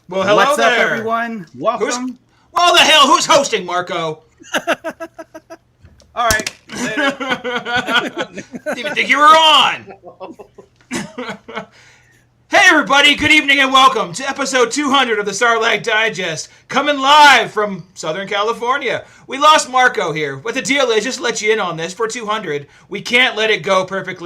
Well, hello What's there, up, everyone? Welcome. Who's hosting, Marco? All right. Later. Didn't even think you were on. Hey, everybody. Good evening and welcome to episode 200 of the Starlag Digest, coming live from Southern California. We lost Marco here. What the deal is, just to let you in on this, for 200, we can't let it go perfect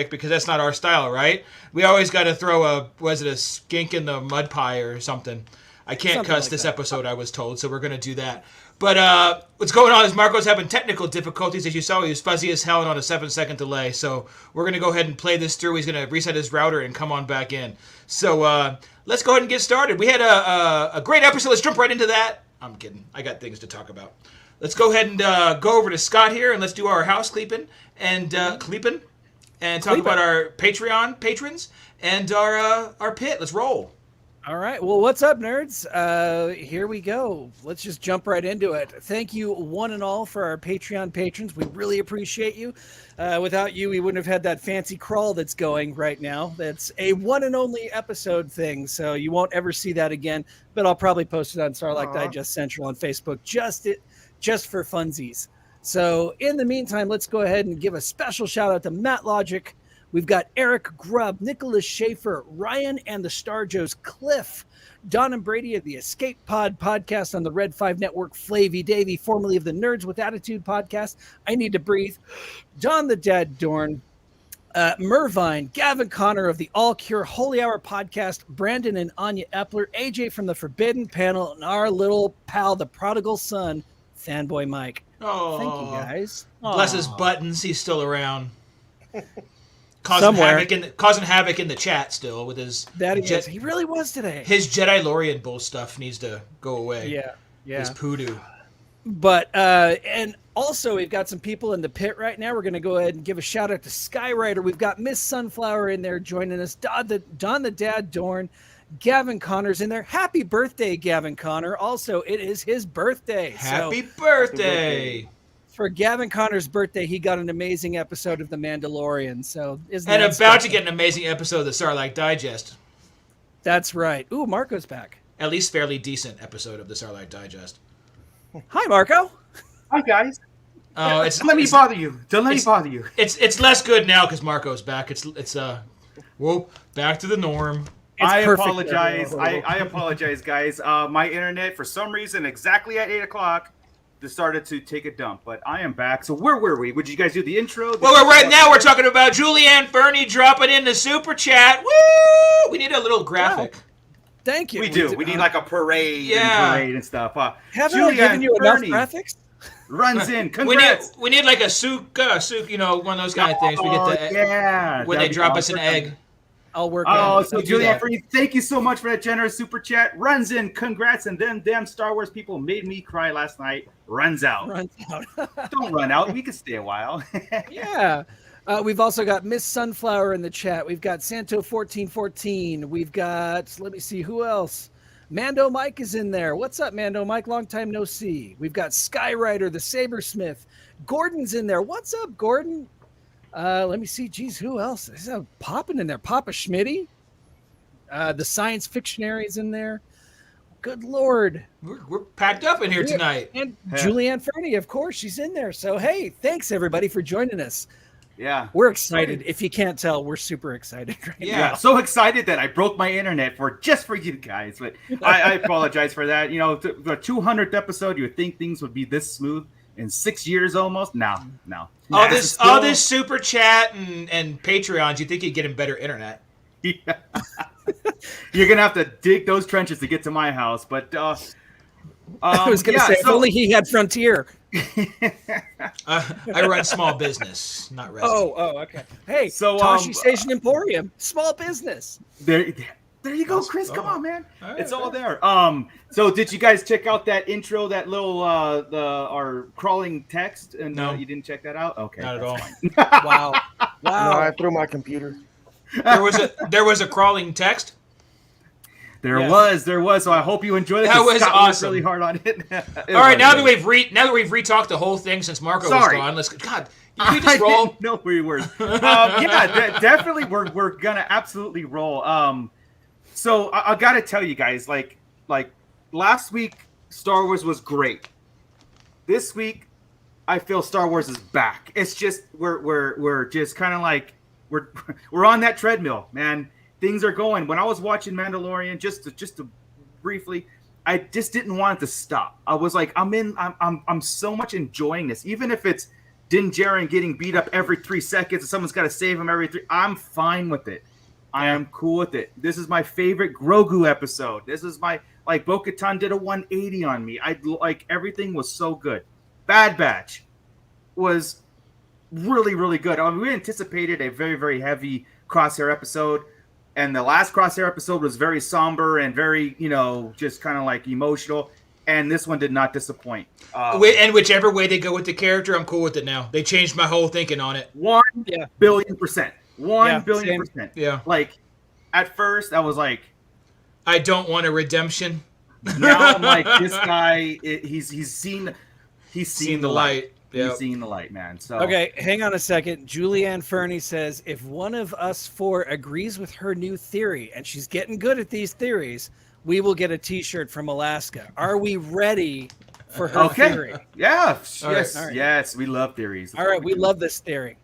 because that's not our style, right? We always got to throw a skink in the mud pie or something. I can't Something cuss like this that. episode, I was told, so we're going to do that. But what's going on is Marco's having technical difficulties. As you saw, he was fuzzy as hell and on a 7-second delay. So we're going to go ahead and play this through. He's going to reset his router and come on back in. So let's go ahead and get started. We had a great episode. Let's jump right into that. I'm kidding. I got things to talk about. Let's go ahead and go over to Scott here, and let's do our house cleeping and talk about our Patreon patrons and our pit. Let's roll. All right. Well, what's up, nerds? Here we go. Let's just jump right into it. Thank you, one and all, for our Patreon patrons. We really appreciate you. Without you, we wouldn't have had that fancy crawl that's going right now. That's a one and only episode thing, so you won't ever see that again. But I'll probably post it on Starlight Digest Central on Facebook just for funsies. So in the meantime, let's go ahead and give a special shout out to Matt Logic. We've got Eric Grubb, Nicholas Schaefer, Ryan and the Star Joes, Cliff, Don and Brady of the Escape Pod podcast on the Red 5 Network, Flavy Davy, formerly of the Nerds with Attitude podcast, I Need to Breathe, Don the Dad Dorn, Mervine, Gavin Connor of the All Cure Holy Hour podcast, Brandon and Anya Epler, AJ from the Forbidden Panel, and our little pal, the prodigal son, Fanboy Mike. Oh, thank you, guys. Bless his buttons. He's still around. Causing havoc in the chat still with his. He really was today. His Jedi-Lorian bull stuff needs to go away. Yeah. His poodoo. But and also we've got some people in the pit right now. We're going to go ahead and give a shout out to Skyrider. We've got Miss Sunflower in there joining us. Don the Dad Dorn, Gavin Connor's in there. Happy birthday, Gavin Connor! Also, it is his birthday. Happy birthday! For Gavin Connor's birthday, he got an amazing episode of The Mandalorian. So to get an amazing episode of the Starlight Digest. That's right. Ooh, Marco's back. At least fairly decent episode of the Starlight Digest. Hi, Marco. Hi, guys. Oh, Don't let me bother you. Don't let me bother you. It's less good now because Marco's back. It's back to the norm. I apologize. I apologize, guys. My internet, for some reason, exactly at 8 o'clock, started to take a dump, but I am back. So where were we? Would you guys do the intro? Right now we're talking about Julianne Fernie dropping in the super chat. Woo! We need a little graphic. Wow. Thank you. We do. We need like a parade and stuff. Haven't I given you enough graphics? Runs in. Congrats. we need like a souk, one of those kind of things. We get when they drop us an egg. I'll work on it. So Julianne Fernie, thank you so much for that generous super chat. Runs in, congrats, and then damn Star Wars people made me cry last night. Runs out. Don't run out. We can stay a while. Yeah. We've also got Miss Sunflower in the chat. We've got Santo1414. We've got, let me see, who else? Mando Mike is in there. What's up, Mando Mike? Long time no see. We've got Skyrider, the Sabersmith. Gordon's in there. What's up, Gordon? Let me see. Geez, who else? Is popping in there? Papa Schmitty. The Science Fictionary's in there. Good Lord. We're packed up in here tonight. And Julianne Fernie, of course, she's in there. So, hey, thanks, everybody, for joining us. Yeah. We're excited. If you can't tell, we're super excited right now. Yeah, so excited that I broke my internet just for you guys. But I apologize for that. You know, the 200th episode, you would think things would be this smooth. In 6 years almost? No. All this super chat and Patreons, you think you'd get him better internet. Yeah. You're going to have to dig those trenches to get to my house. But I was going to say, if only he had Frontier. I run small business, not resident. Oh, okay. Hey, so Toshi Station Emporium, small business. There you go, Chris. Come on, man. All it's right. all there. So did you guys check out that intro, that little our crawling text? And No. You didn't check that out? Okay. Not at all. Wow. No, I threw my computer. There was a crawling text. There was. So I hope you enjoyed it. That was Scott awesome. Worked really hard on it. All right, now that we've retalked the whole thing since Marco was gone, let's you just roll. I didn't know where you were. Yeah, definitely. We're gonna absolutely roll. So I got to tell you guys, like last week, Star Wars was great. This week, I feel Star Wars is back. It's just we're just kind of like we're on that treadmill, man. Things are going. When I was watching Mandalorian, just to briefly, I just didn't want it to stop. I was like, I'm so much enjoying this, even if it's Din Djarin getting beat up every 3 seconds and someone's got to save him every 3. I'm fine with it. I am cool with it. This is my favorite Grogu episode. This is my Bo-Katan did a 180 on me. I like everything was so good. Bad Batch was really, really good. I mean, we anticipated a very, very heavy Crosshair episode, and the last Crosshair episode was very somber and very, just kind of like emotional. And this one did not disappoint. And whichever way they go with the character, I'm cool with it now. They changed my whole thinking on it. 1 billion%. 1 billion%. Yeah. Like, at first, I was like, I don't want a redemption. Now I'm like, this guy, he's seen the light. Yep. He's seen the light, man. So Okay, hang on a second. Julianne Fernie says, if one of us 4 agrees with her new theory, and she's getting good at these theories, we will get a T-shirt from Alaska. Are we ready for her theory? Yeah. All Yes. right. Yes. We love theories. All right, we love this theory.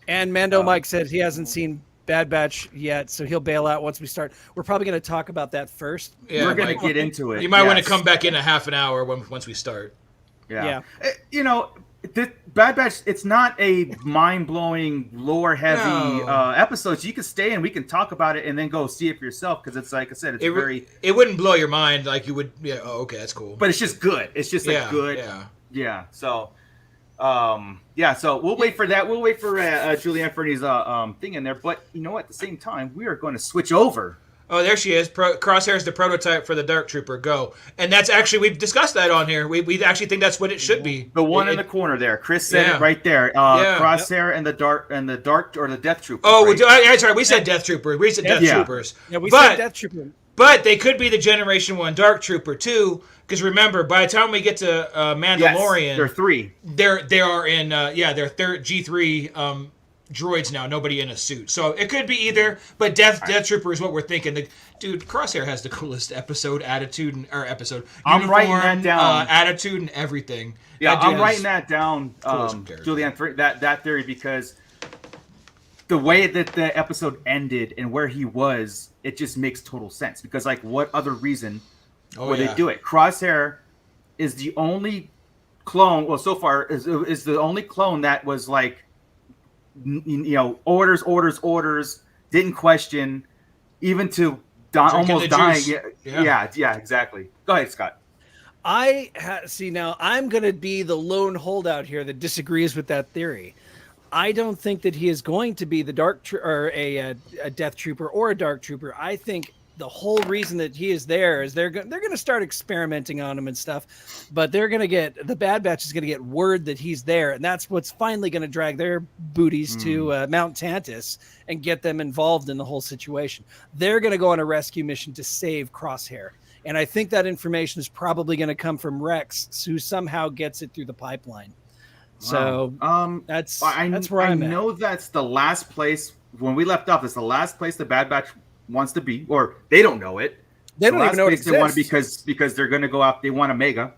And Mando Mike said he hasn't seen Bad Batch yet, so he'll bail out once we start. We're probably going to talk about that first. Yeah, we're going to get into it. You might want to come back in a half an hour once we start. Yeah. The Bad Batch, it's not a mind-blowing, lore-heavy episode. So you can stay and we can talk about it and then go see it for yourself, because it's like I said, it wouldn't blow your mind like you would. Yeah. Oh, okay, that's cool. But it's just good. It's just good. Yeah. So, so we'll wait for that. We'll wait for Julianne Fernie's thing in there. But you know what? At the same time, we are going to switch over. Oh, there she is. Crosshair is the prototype for the Dark Trooper. Go. And that's actually, we've discussed that on here. We actually think that's what it should be. The one in the corner there. Chris said it right there. Crosshair and the Dark or the Death Trooper. Oh, right? Sorry. We said Death Trooper. We said Death Troopers. Yeah, we said Death Trooper. But they could be the Generation 1 Dark Trooper, too. Because remember, by the time we get to Mandalorian... they're 3. They are in... they're G3... droids now, nobody in a suit. So it could be either, but Death Trooper is what we're thinking. Dude, Crosshair has the coolest attitude. I'm writing that down. Attitude and everything. Yeah, I'm writing that down, Julianne, that theory, because the way that the episode ended and where he was, it just makes total sense. Because, like, what other reason would they do it? Crosshair is the only clone, well, so far, is the only clone that was, like, orders, didn't question, even to almost dying. Yeah, exactly. Go ahead, Scott. Now I'm going to be the lone holdout here that disagrees with that theory. I don't think that he is going to be the a Death Trooper or a Dark Trooper. I think the whole reason that he is there is they're going to start experimenting on him and stuff, but the Bad Batch is going to get word that he's there, and that's what's finally going to drag their booties to Mount Tantus and get them involved in the whole situation. They're going to go on a rescue mission to save Crosshair, and I think that information is probably going to come from Rex, who somehow gets it through the pipeline. So that's where I'm at. I know that's the last place when we left off. It's the last place the Bad Batch wants to be, or they don't know it. They don't even know it exists. They want because they're going to go out. They want Omega.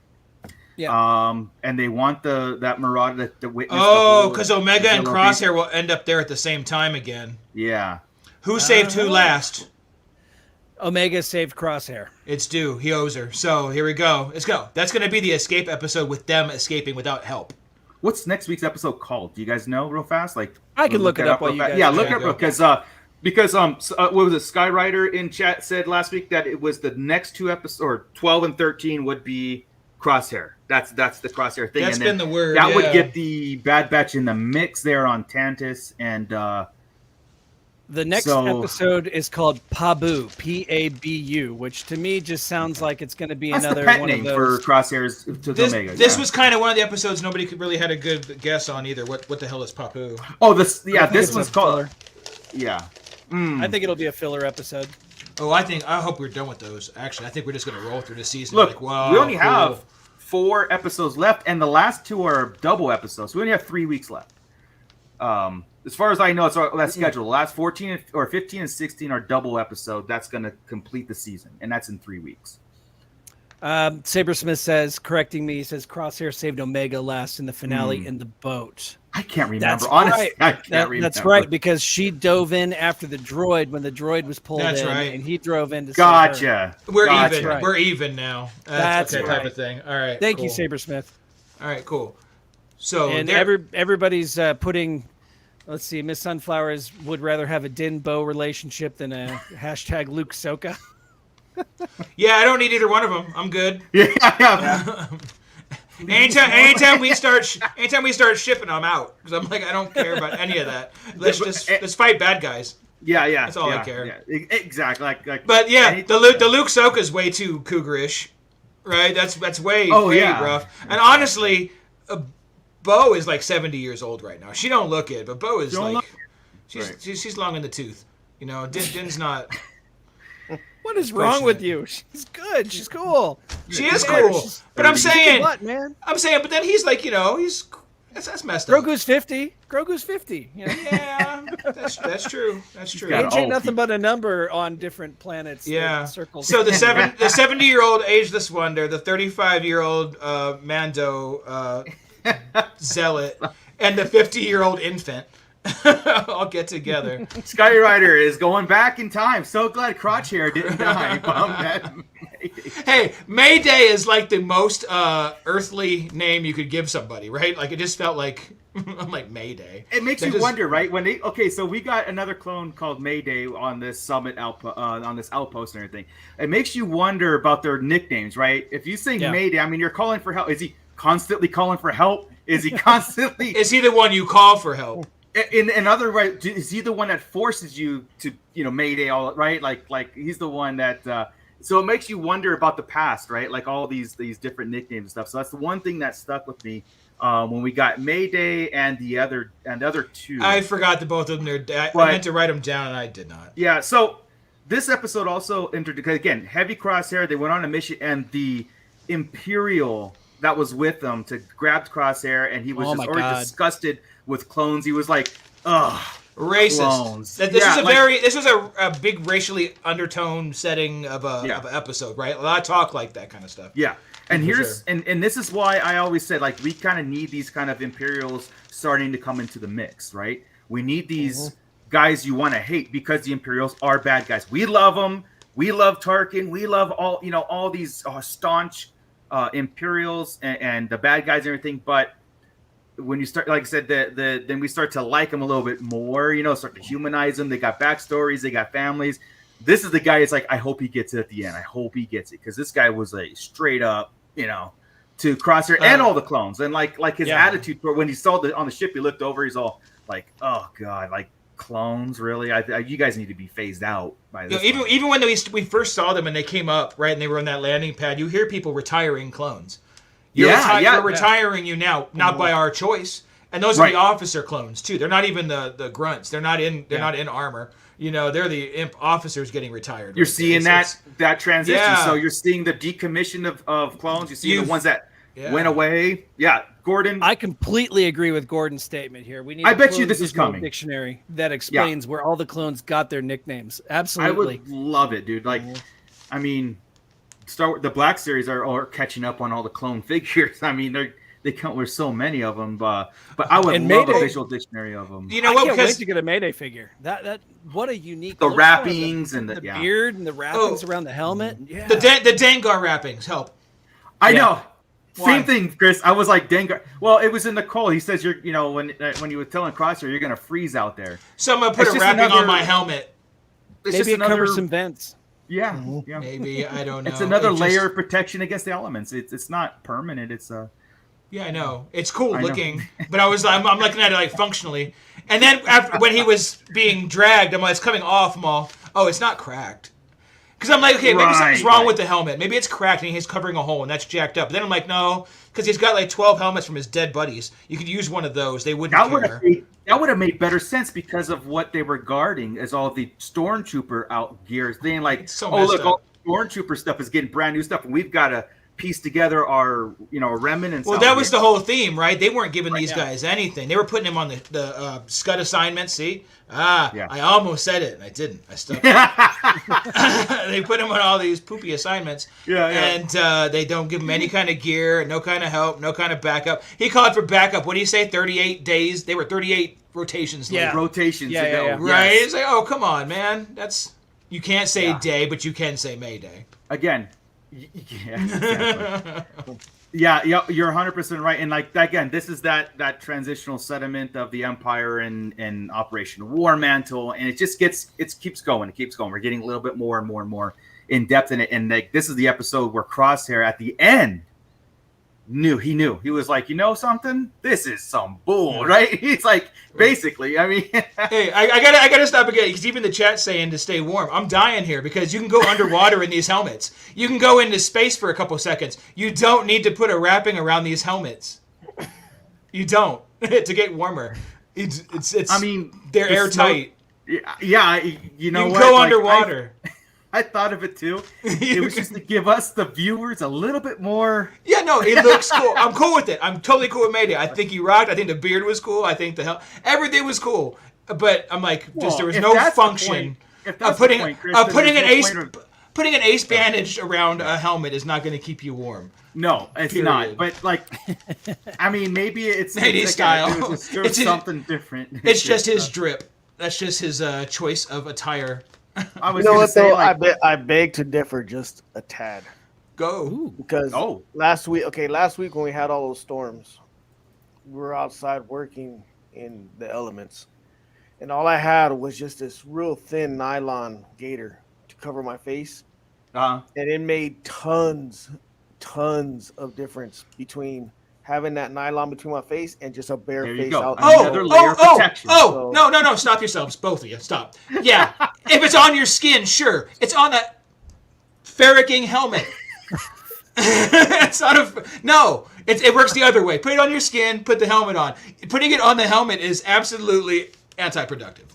Yeah. And they want that Marauder, the witness. Oh, because Omega and Crosshair will end up there at the same time again. Yeah. Who saved who last? Omega saved Crosshair. It's due. He owes her. So here we go. Let's go. That's going to be the escape episode with them escaping without help. What's next week's episode called? Do you guys know real fast? Like, I can look it up while you guys. Yeah, look it up because what was it? Skywriter in chat said last week that it was the next 2 episodes, or 12 and 13 would be Crosshair. That's the Crosshair thing. That's been the word. That would get the Bad Batch in the mix there on Tantus, and the next episode is called Pabu, P-A-B-U, which to me just sounds like it's going to be another pet one name of those. for Crosshairs to Omega. This was kind of one of the episodes nobody really had a good guess on either. What the hell is Papu? Oh, this one's called. Yeah. I think it'll be a filler episode. Oh, I hope we're done with those. Actually, I think we're just going to roll through this season. Look, we only have 4 episodes left, and the last 2 are double episodes. So we only have 3 weeks left. As far as I know, it's that schedule. The last 14 or 15 and 16 are double episode. That's going to complete the season, and that's in 3 weeks. Sabersmith says, correcting me, he says Crosshair saved Omega last in the finale in the boat. I can't remember. That's Honestly, right. I can't remember. That's right, because she dove in after the droid when the droid was pulled That's in, right. and he drove in to Gotcha. save her. We're Gotcha. even. Right. We're even now. That's okay, right. type of thing. All right. Thank cool. you, Sabersmith. All right, cool. So And everybody's putting, let's see, Miss Sunflowers would rather have a Din Bo relationship than a hashtag Luke Soka. yeah, I don't need either one of them. I'm good. Yeah. anytime we start shipping, I'm out because I'm like I don't care about any of that. Let's fight bad guys. Yeah. That's all I care. Yeah. Exactly. Like, but yeah, the Luke Soka's way too cougarish, right? That's way rough. And honestly, Bo is like 70 years old right now. She don't look it, but Bo is she's long in the tooth. You know, Din's not. What is wrong with you? She's good. She's cool. She is cool. But I'm saying, what, man? but then he's like, that's messed up. Grogu's 50. Grogu's 50. You know? Yeah, that's true. That's true. Age ain't nothing but a number on different planets. Yeah. Circles. So the 70-year-old ageless wonder, the 35-year-old Mando zealot, and the 50-year-old infant all get together. Skyrider is going back in time. So glad Crosshair didn't die. Hey, Mayday is like the most earthly name you could give somebody, right? Like it just felt like I'm like Mayday. It makes you wonder, right? So we got another clone called Mayday on this summit on this outpost and everything. It makes you wonder about their nicknames, right? If you say Mayday, I mean, you're calling for help. Is he constantly calling for help? Is he constantly? Is he the one you call for help? In other words, is he the one that forces you to, Mayday, all right? Like he's the one that. So it makes you wonder about the past, right? Like all these different nicknames and stuff. So that's the one thing that stuck with me when we got Mayday and the other two. I forgot the both of them. I meant to write them down and I did not. Yeah. So this episode also entered because again, heavy Crosshair. They went on a mission and the Imperial that was with them to grab Crosshair, and he was already disgusted with clones. He was like, ugh. Racist. Clones. This was a big racially undertone setting of an episode, right? A lot of talk like that kind of stuff. Yeah. And and this is why I always said, like, we kind of need these kind of Imperials starting to come into the mix, right? We need these guys you want to hate because the Imperials are bad guys. We love them. We love Tarkin. We love all these staunch Imperials and the bad guys and everything. But when you start, like I said, then we start to like them a little bit more, start to humanize them. They got backstories. They got families. This is the guy. It's like, I hope he gets it at the end. I hope he gets it because this guy was a straight up, to Crosshair and all the clones, and like his attitude when he saw on the ship, he looked over. He's all like, "Oh God, like clones, really? You guys need to be phased out by this." Even when we first saw them and they came up, right, and they were on that landing pad, you hear people retiring clones. You're retiring you now, not by our choice. And those are the officer clones too. They're not even the grunts. They're not in armor. They're the imp officers getting retired. You're seeing that transition. Yeah. So you're seeing the decommission of clones. You see the ones that went away. Yeah, Gordon. I completely agree with Gordon's statement here. We need. I bet you this is coming. Dictionary that explains where all the clones got their nicknames. Absolutely, I would love it, dude. Like, I mean. The Black Series are catching up on all the clone figures. I mean, they count. There's so many of them, but I would love a visual dictionary of them. You know what? I can't wait to get a Mayday figure. That what a unique. The wrappings and the beard and the wrappings around the helmet. Yeah. The Dengar wrappings help. I know. Same thing, Chris. I was like Dengar. Well, it was in the cold. He says when you were telling Crosshair you're gonna freeze out there. So I'm gonna put a wrapping on my helmet. Maybe it covers some vents. Yeah. Maybe, I don't know. It's another layer of protection against the elements. It's not permanent. It's Yeah, I know. It's cool looking, but I'm looking at it like functionally. And then when he was being dragged, I'm like, it's coming off. I'm all, it's not cracked. Because I'm like, okay, maybe something's wrong with the helmet. Maybe it's cracked and he's covering a hole and that's jacked up. But then I'm like, no, because he's got like 12 helmets from his dead buddies. You could use one of those. They wouldn't care. That would have made better sense because of what they were guarding as all the stormtrooper out gears. They like, look, all the stormtrooper stuff is getting brand new stuff, and we've got to piece together our remnants. Well, that was the whole theme, right? They weren't giving these yeah. guys anything. They were putting them on the scud assignment. See, I almost said it and I didn't. I stuck. They put them on all these poopy assignments. And they don't give them any kind of gear, no kind of help, no kind of backup. He called for backup. What do you say? 38 days. They were 38 rotations. Yeah. late. Rotations ago. Right? Yes. It's like, oh, come on, man. You can't say day, but you can say Mayday. Again. Yeah, exactly. Yeah, you're 100% right. And like again, this is that transitional sediment of the Empire and Operation War Mantle, and it keeps going. It keeps going. We're getting a little bit more and more and more in depth in it. And like this is the episode where Crosshair at the end knew. He was like, something? This is some bull, right? He's like, basically, I mean. Hey, I gotta stop again, because even the chat's saying to stay warm. I'm dying here, because you can go underwater in these helmets. You can go into space for a couple seconds. You don't need to put a wrapping around these helmets. You don't to get warmer. It's. I mean, they're airtight. Yeah, you know you what? Go underwater. I thought of it too. It was just to give us, the viewers, a little bit more. Yeah, no, it looks cool. I'm cool with it. I'm totally cool with Mayday. I think he rocked. I think the beard was cool. I think everything was cool. But I'm like, there was no function of putting an ace bandage around a helmet is not going to keep you warm. No, it's not. But like, I mean, maybe it's style. It's something different. It's just his drip. That's just his choice of attire. I was gonna say, I beg to differ just a tad. Go. Because last week when we had all those storms, we were outside working in the elements, and all I had was just this real thin nylon gaiter to cover my face, and it made tons of difference between having that nylon between my face and just a bare face out. No, stop yourselves, both of you, stop. Yeah, if it's on your skin, sure. It's on that ferricking helmet. It's not it works the other way. Put it on your skin, put the helmet on. Putting it on the helmet is absolutely anti-productive.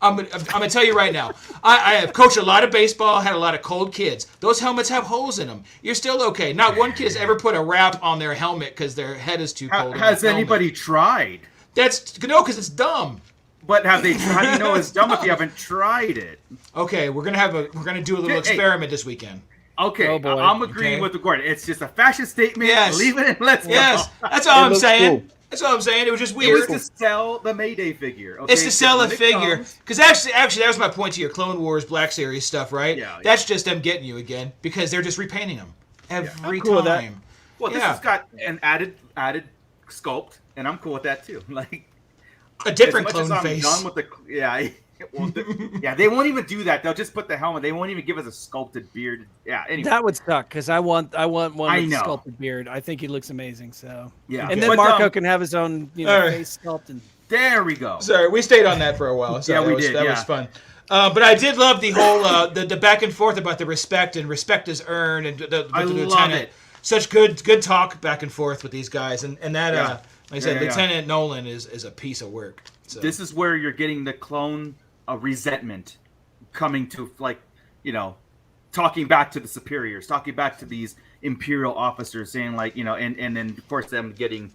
I'm gonna tell you right now. I have coached a lot of baseball, had a lot of cold kids. Those helmets have holes in them. You're still okay. Not one kid has ever put a wrap on their helmet because their head is too cold. Has anybody tried? Because it's dumb. But how do you know it's dumb if you haven't tried it? Okay, we're gonna do a little experiment this weekend. Okay, I'm agreeing with the Gordon. It's just a fashion statement. Yes. Leave it and let's go. Yes, that's all I'm saying. Cool. That's all I'm saying. It was just weird. It was to sell the Mayday figure. Okay? It's to sell a figure. Because actually, that was my point to your Clone Wars Black Series stuff, right? Yeah. That's just them getting you again because they're just repainting them every cool time. Well, this has got an added sculpt, and I'm cool with that too. Like a different clone face. Done with they won't even do that. They'll just put the helmet. They won't even give us a sculpted beard. Yeah, anyway. That would suck because I want one with a sculpted beard. I think he looks amazing. So and then Marco can have his own face sculpted. There we go. Sorry, we stayed on that for a while. So we did. That was fun. But I did love the whole the back and forth about the respect is earned and the lieutenant. It. Such good talk back and forth with these guys and that like I said, Lieutenant Nolan is a piece of work. So. This is where you're getting the clone resentment coming to, talking back to the superiors, talking back to these Imperial officers, saying and then of course them getting,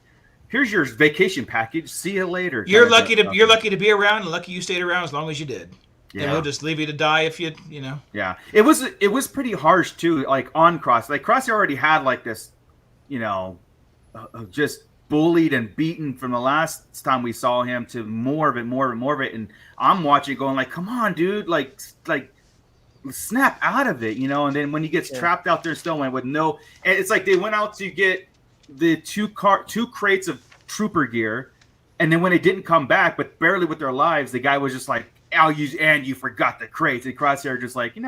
here's your vacation package. See you later. You're lucky to be around, and lucky you stayed around as long as you did. Yeah. And we'll just leave you to die if you. Yeah, it was pretty harsh too. Like on Cross, Crosshair already had like this, just bullied and beaten from the last time we saw him to more of it, and I'm watching going like, come on, dude, like snap out of it, and then when he gets trapped out there still with and it's like they went out to get the two crates of trooper gear, and then when it didn't come back, but barely with their lives, the guy was just like, you forgot the crates, and Crosshair just like, he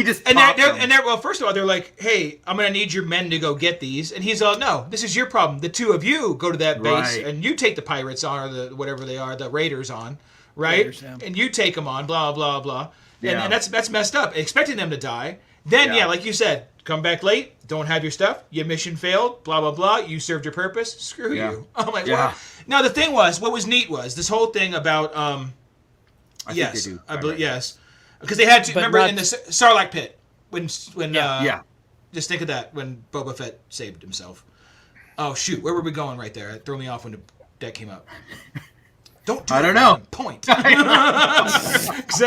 just well, first of all, they're like, hey, I'm gonna need your men to go get these, and he's all, no, this is your problem. The two of you go to that base and you take the pirates on, or the whatever they are, the raiders on, right? Raiders, and you take them on, blah blah blah, and that's messed up. Expecting them to die, then like you said, come back late, don't have your stuff, your mission failed, blah blah blah. You served your purpose. Screw you. I'm like, what? Now the thing was, what was neat was this whole thing about I believe yes. Because they had to remember in the Sarlacc pit when Just think of that when Boba Fett saved himself. Oh shoot, where were we going right there? It threw me off when that came up. Don't do I don't that know. point. 'Cause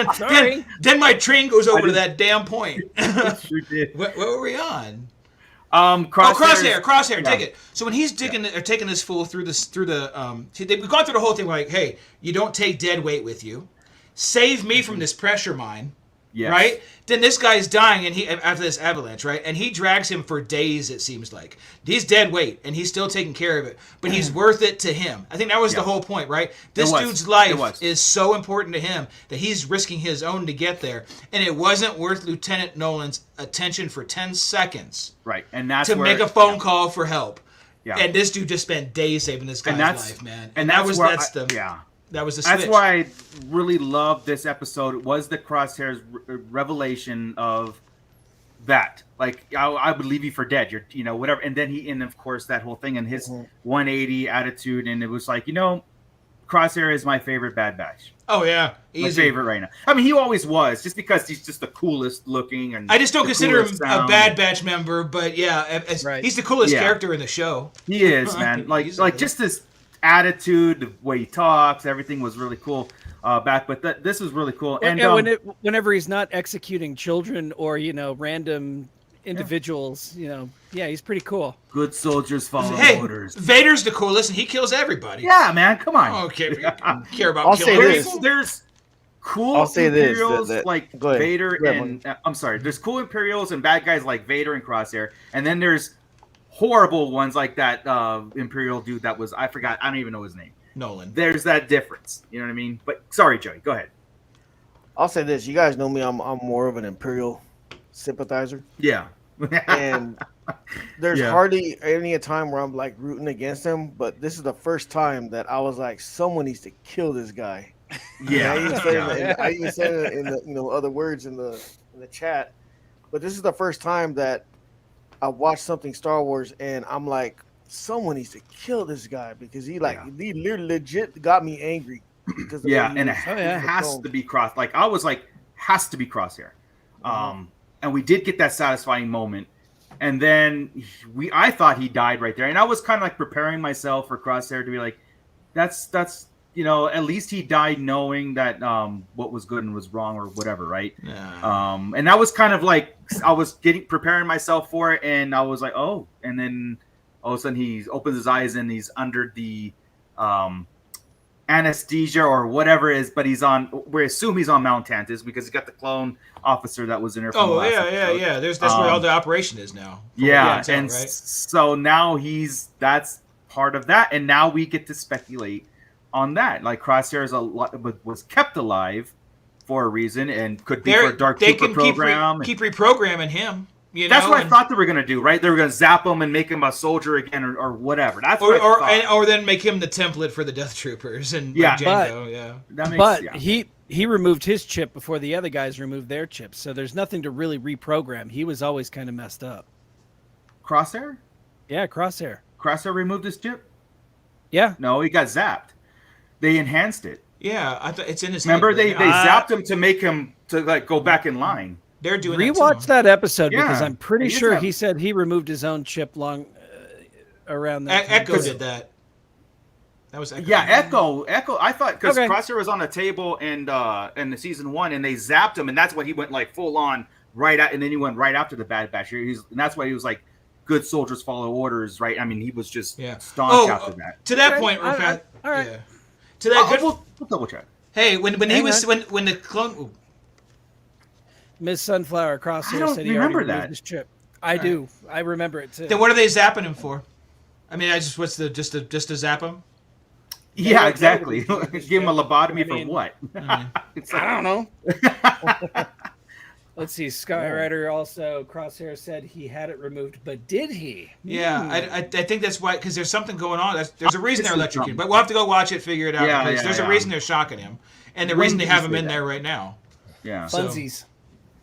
then my train goes over to that damn point. Sure did. What were we on? Crosshair. Yeah. Take it. So when he's digging or taking this fool through the we've gone through the whole thing. We're like, hey, you don't take dead weight with you. Save me from this pressure mine. Yes. Right? Then this guy's dying, and he after this avalanche, right? And he drags him for days. It seems like he's dead weight, and he's still taking care of it. But he's worth it to him. I think that was the whole point, right? This dude's life is so important to him that he's risking his own to get there, and it wasn't worth Lieutenant Nolan's attention for 10 seconds. Right, and that's to where, make a phone call for help. Yeah. And this dude just spent days saving this guy's life, man. And that was yeah. That was the switch. That's why I really loved this episode. Was the Crosshair's revelation of that? Like, I would leave you for dead. You're, whatever. And then and of course that whole thing and his 180 attitude, and it was like, Crosshair is my favorite Bad Batch. Oh yeah, my favorite right now. I mean, he always was, just because he's just the coolest looking. And I just don't consider him a Bad Batch member, but yeah, he's the coolest character in the show. He is, man. Like just this attitude, the way he talks, everything was really cool back. But this was really cool. And whenever he's not executing children or random individuals, he's pretty cool. Good soldiers follow orders. Vader's the coolest, and he kills everybody. Yeah, man, come on. Okay, care about killing people. There's cool Imperials like Vader and I'm sorry. There's cool Imperials and bad guys like Vader and Crosshair, and then there's horrible ones like that Imperial dude that was, I forgot, I don't even know his name. Nolan. There's that difference. You know what I mean? But sorry, Joey, go ahead. I'll say this. You guys know me. I'm more of an Imperial sympathizer. Yeah. And there's hardly any time where I'm like rooting against him, but this is the first time that I was like, someone needs to kill this guy. Yeah. I even said it in the other words in the chat, but this is the first time that I watched something Star Wars and I'm like, someone needs to kill this guy because he legit got me angry. Because and it has to be Cross. Like I was like, has to be Crosshair. And we did get that satisfying moment. And then I thought he died right there. And I was kind of like preparing myself for Crosshair to be like, that's at least he died knowing that what was good and was wrong or whatever, right? Yeah. And that was kind of like I was preparing myself for it, and I was like, oh, and then all of a sudden he opens his eyes and he's under the anesthesia or whatever it is, but we assume he's on Mount Tantus because he's got the clone officer that was in there. From the last episode. Yeah. That's where all the operation is now. Yeah, and right? So now that's part of that, and now we get to speculate on that. Like Crosshair was kept alive for a reason, and could be for a Dark Trooper program. Keep reprogramming him. That's what I thought they were going to do, right? They were going to zap him and make him a soldier again, or whatever. That's or then make him the template for the Death Troopers and Jango. But he removed his chip before the other guys removed their chips, so there's nothing to really reprogram. He was always kind of messed up. Crosshair? Yeah, Crosshair. Crosshair removed his chip? Yeah. No, he got zapped. They enhanced it. Yeah, I thought it's in his. Remember, they zapped him to make him to like go back in line. They're doing rewatch that episode because I'm pretty sure he said he removed his own chip long around that. Echo did that. That was Echo. Yeah, Echo. I thought because Crosshair was on the table in the season 1, and they zapped him, and that's why he went like full on right out, and then he went right after the Bad Batch. And that's why he was like, "Good soldiers follow orders," right? I mean, he was just staunch after that. To that point, all right. Yeah. To that we'll double check. Hey, when the clone. Ooh. Miss Sunflower Crosshair said he already removed his chip. I do. I remember it too. Then what are they zapping him for? I mean, just to zap him? Yeah, exactly. Give him a lobotomy for what? I don't know. Let's see. Skywriter also, Crosshair said he had it removed, but did he? Yeah, I think that's why, because there's something going on. There's a reason they're electrocuting, but we'll have to go watch it, figure it out. Yeah, there's a reason they're shocking him, and the reason they have him in there right now. Yeah. Funsies.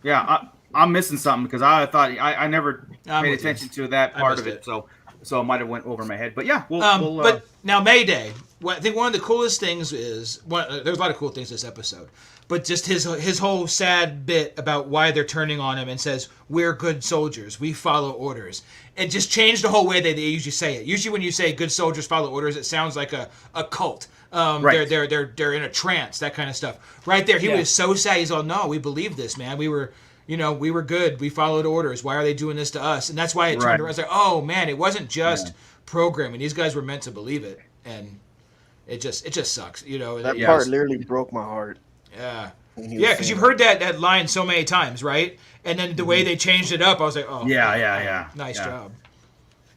Yeah, I'm missing something because I thought I never paid attention to that part of it. So so it might have went over my head. But yeah, but now Mayday. I think one of the coolest things is there's a lot of cool things this episode, but just his whole sad bit about why they're turning on him and says we're good soldiers, we follow orders. It just changed the whole way they usually say it. Usually when you say good soldiers follow orders, it sounds like a cult. Right. They're in a trance, that kind of stuff. Right there, he was so sad. He's all, no, we believe this, man. We were good. We followed orders. Why are they doing this to us? And that's why it turned around. It's like, oh man, it wasn't just programming. These guys were meant to believe it, and it just sucks. That part literally broke my heart. Yeah, because you've heard that line so many times, right? And then the way they changed it up, I was like, oh, yeah. Nice job.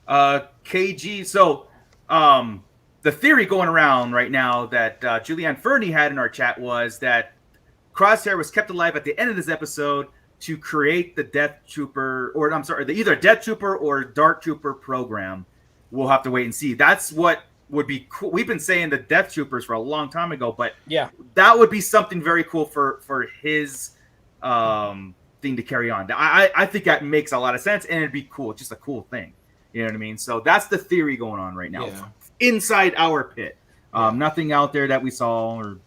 KG. So, the theory going around right now that Julianne Fernie had in our chat was that Crosshair was kept alive at the end of this episode to create the Death Trooper, either Death Trooper or Dark Trooper program. We'll have to wait and see. That's what would be cool. We've been saying the Death Troopers for a long time ago, but that would be something very cool for his thing to carry on. I think that makes a lot of sense, and it'd be cool. Just a cool thing. You know what I mean? So that's the theory going on right now inside our pit. Nothing out there that we saw And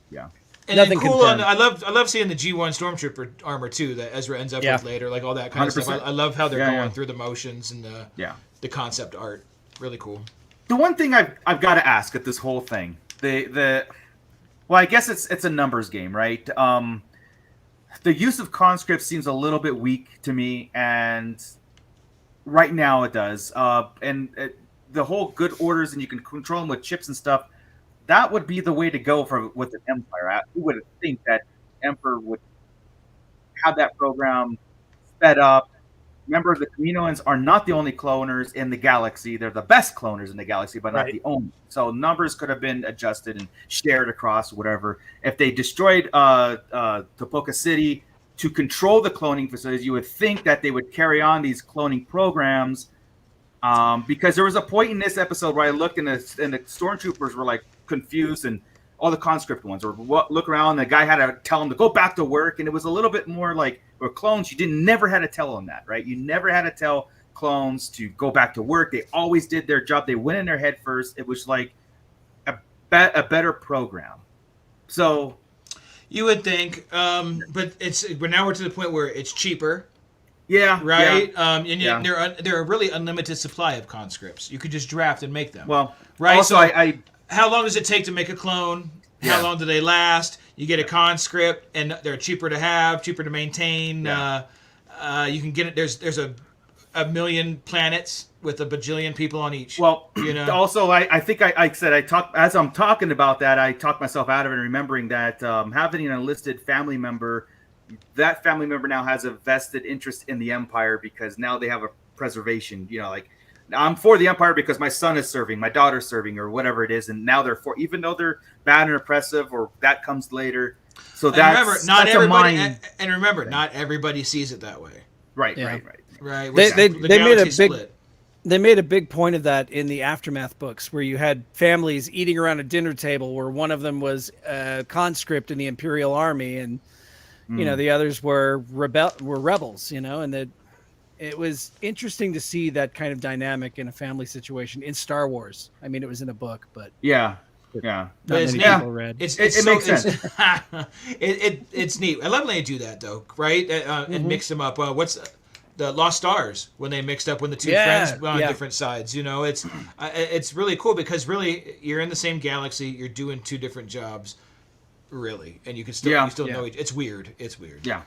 nothing cool. I love seeing the G1 Stormtrooper armor too that Ezra ends up with later, like all that kind 100%. Of stuff. I love how they're going through the motions and the concept art. Really cool. The one thing I've got to ask at this whole thing, I guess it's a numbers game, right? The use of conscripts seems a little bit weak to me, and right now it does. The whole good orders and you can control them with chips and stuff. That would be the way to go with an Empire. Who would think that Emperor would have that program sped up? Remember, the Kaminoans are not the only cloners in the galaxy. They're the best cloners in the galaxy, but not the only. So numbers could have been adjusted and shared across whatever. If they destroyed Topoka City to control the cloning facilities, you would think that they would carry on these cloning programs. Because there was a point in this episode where I looked and the stormtroopers were like confused, and all the conscript ones or look around. The guy had to tell them to go back to work, and it was a little bit more like with clones. You never had to tell them that, right? You never had to tell clones to go back to work. They always did their job. They went in their head first. It was like a better program. So you would think, but now we're to the point where it's cheaper. Yeah. Right. Yeah. And they're a really unlimited supply of conscripts. You could just draft and make them. Well, right. Also, so how long does it take to make a clone? How long do they last? You get a conscript, and they're cheaper to have, cheaper to maintain. You can get it. There's a million planets with a bajillion people on each. Well, Also, I think I said as I'm talking about that, I talked myself out of it, and remembering that having an enlisted family member. That family member now has a vested interest in the Empire because now they have a preservation. I'm for the Empire because my son is serving, my daughter's serving, or whatever it is, and now they're for, even though they're bad and oppressive, or that comes later. So not everybody sees it that way. Right. They made a big point of that in the Aftermath books, where you had families eating around a dinner table, where one of them was a conscript in the Imperial Army, and the others were rebels, and that it was interesting to see that kind of dynamic in a family situation in Star Wars. I mean, it was in a book, but but not many people read. It makes sense. It's neat. I love when they do that, though, right? And mix them up. What's the Lost Stars when they mixed up when the two friends were on different sides? It's really cool because really you're in the same galaxy. You're doing two different jobs. Really, and you can still know it's weird. It's weird. Yeah.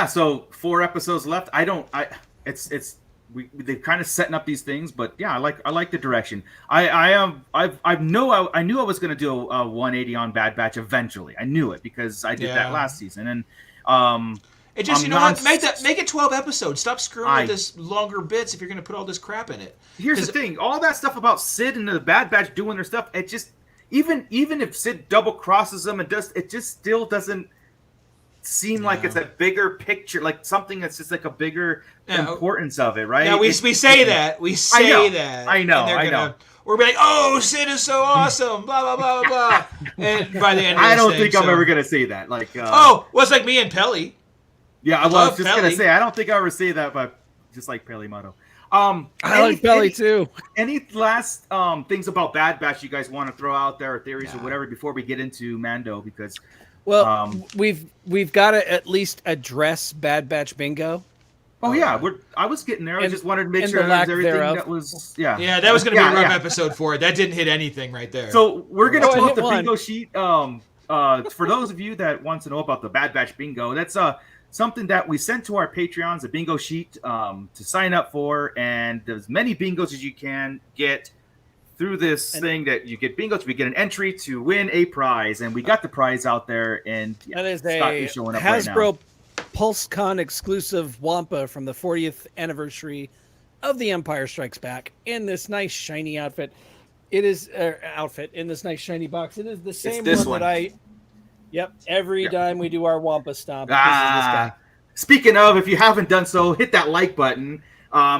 So 4 episodes left. They're kind of setting up these things, but I like the direction. I knew I was going to do a 180 on Bad Batch eventually. I knew it because I did that last season, and it just what, make it 12 episodes. Stop screwing with this longer bits if you're going to put all this crap in it. Here's the thing: all that stuff about Sid and the Bad Batch doing their stuff, it just. Even if Sid double crosses them, it just still doesn't seem like it's a bigger picture, like something that's just like a bigger importance of it, right? Yeah, we say that. We say that. I know. We're like, oh, Sid is so awesome, blah blah blah blah. And by the end, I don't think I'm ever gonna say that. Like, it's like me and Pelly. Yeah, I was just gonna say I don't think I ever say that, but just like Pelly Motto. I like Belly too. Any last things about Bad Batch you guys want to throw out there, or theories or whatever, before we get into Mando? Because we've got to at least address Bad Batch Bingo. I was getting there. I just wanted to make sure that everything thereof. that was that was going to be a rough episode for it. That didn't hit anything right there. So we're gonna pull up the one. bingo sheet. For those of you that want to know about the Bad Batch bingo, that's something that we sent to our Patreons, a bingo sheet to sign up for, and as many bingos as you can get through this thing that you get bingos. We get an entry to win a prize, and we got the prize out there, and that is Scott a is showing up Hasbro right now. PulseCon exclusive Wampa from the 40th anniversary of The Empire Strikes Back in this nice shiny outfit. It is in this nice shiny box. It is the same one that I. Yep, every time we do our Wampa stomp. This is this guy. Speaking of, if you haven't done so, hit that like button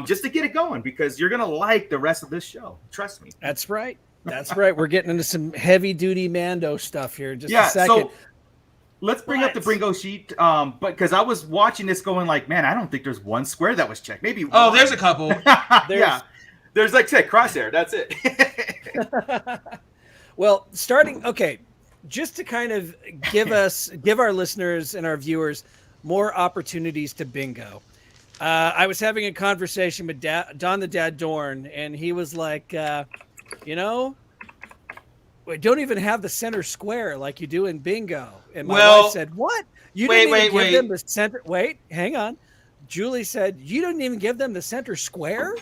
just to get it going, because you're gonna like the rest of this show. Trust me. That's right. That's right. We're getting into some heavy duty Mando stuff here. Just a second. So let's bring up the bingo sheet. But because I was watching this, going like, man, I don't think there's one square that was checked. Maybe. Oh, there's a couple. There's like say crosshair. That's it. Well, just to kind of give our listeners and our viewers more opportunities to bingo. I was having a conversation with Don the Dad Dorn, and he was like, we don't even have the center square like you do in bingo. And my wife said, what? You didn't even give them the center. Wait, hang on. Julie said, you didn't even give them the center square?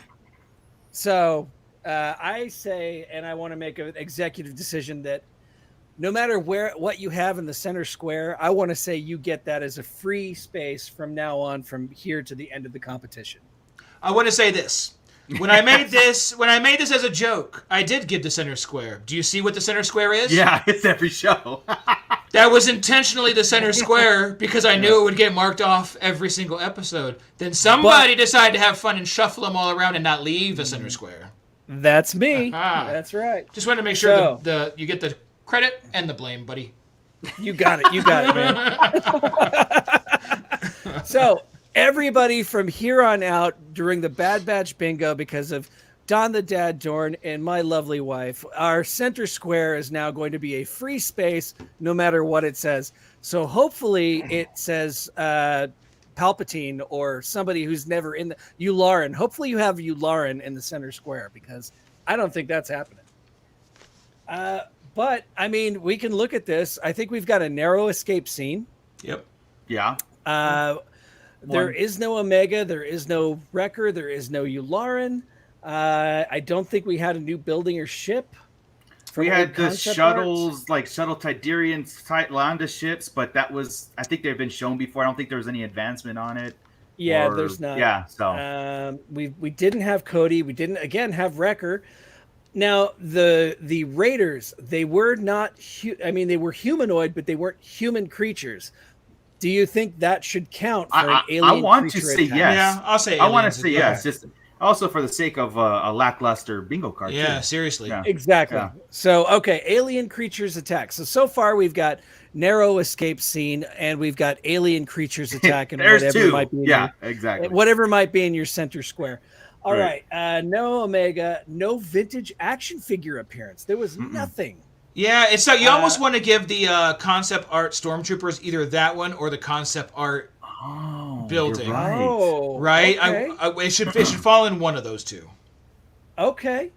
So I say, and I want to make an executive decision that no matter what you have in the center square, I want to say you get that as a free space from now on, from here to the end of the competition. I want to say this. When I made this as a joke, I did give the center square. Do you see what the center square is? Yeah, it's every show. That was intentionally the center square because I knew it would get marked off every single episode. Then somebody decided to have fun and shuffle them all around and not leave a center square. That's me. That's right. Just wanted to make sure you get the credit and the blame, buddy. You got it. You got it, man. So everybody from here on out during the Bad Batch bingo, because of Don the Dad Dorn and my lovely wife, our center square is now going to be a free space no matter what it says. So hopefully it says Palpatine or somebody who's never in the Yularen. Hopefully you have Yularen in the center square, because I don't think that's happening. But I mean, we can look at this. I think we've got a narrow escape scene. Yep. Yeah. There is no Omega. There is no Wrecker. There is no Yularen. I don't think we had a new building or ship. We had the shuttles, like Shuttle Tiderian Landa ships, but that was, I think they've been shown before. I don't think there was any advancement on it. Yeah, there's not. Yeah, so. We didn't have Cody. We didn't, again, have Wrecker. Now, the Raiders, they were not, they were humanoid, but they weren't human creatures. Do you think that should count for an alien I want creature to say attack? yes. Yeah, I'll say I want to aliens. say yes. Just also for the sake of a lackluster bingo card. Yeah, too. seriously. Yeah. Exactly. Yeah. So, okay, alien creatures attack. So far we've got narrow escape scene, and we've got alien creatures attack, and There's whatever two. might be. Exactly. Whatever might be in your center square. All Right. right. No Omega, no vintage action figure appearance. There was nothing. Yeah, it's so you almost want to give the concept art stormtroopers either that one or the concept art building. You're right. Oh, Right? okay. It should fall in one of those two. Okay.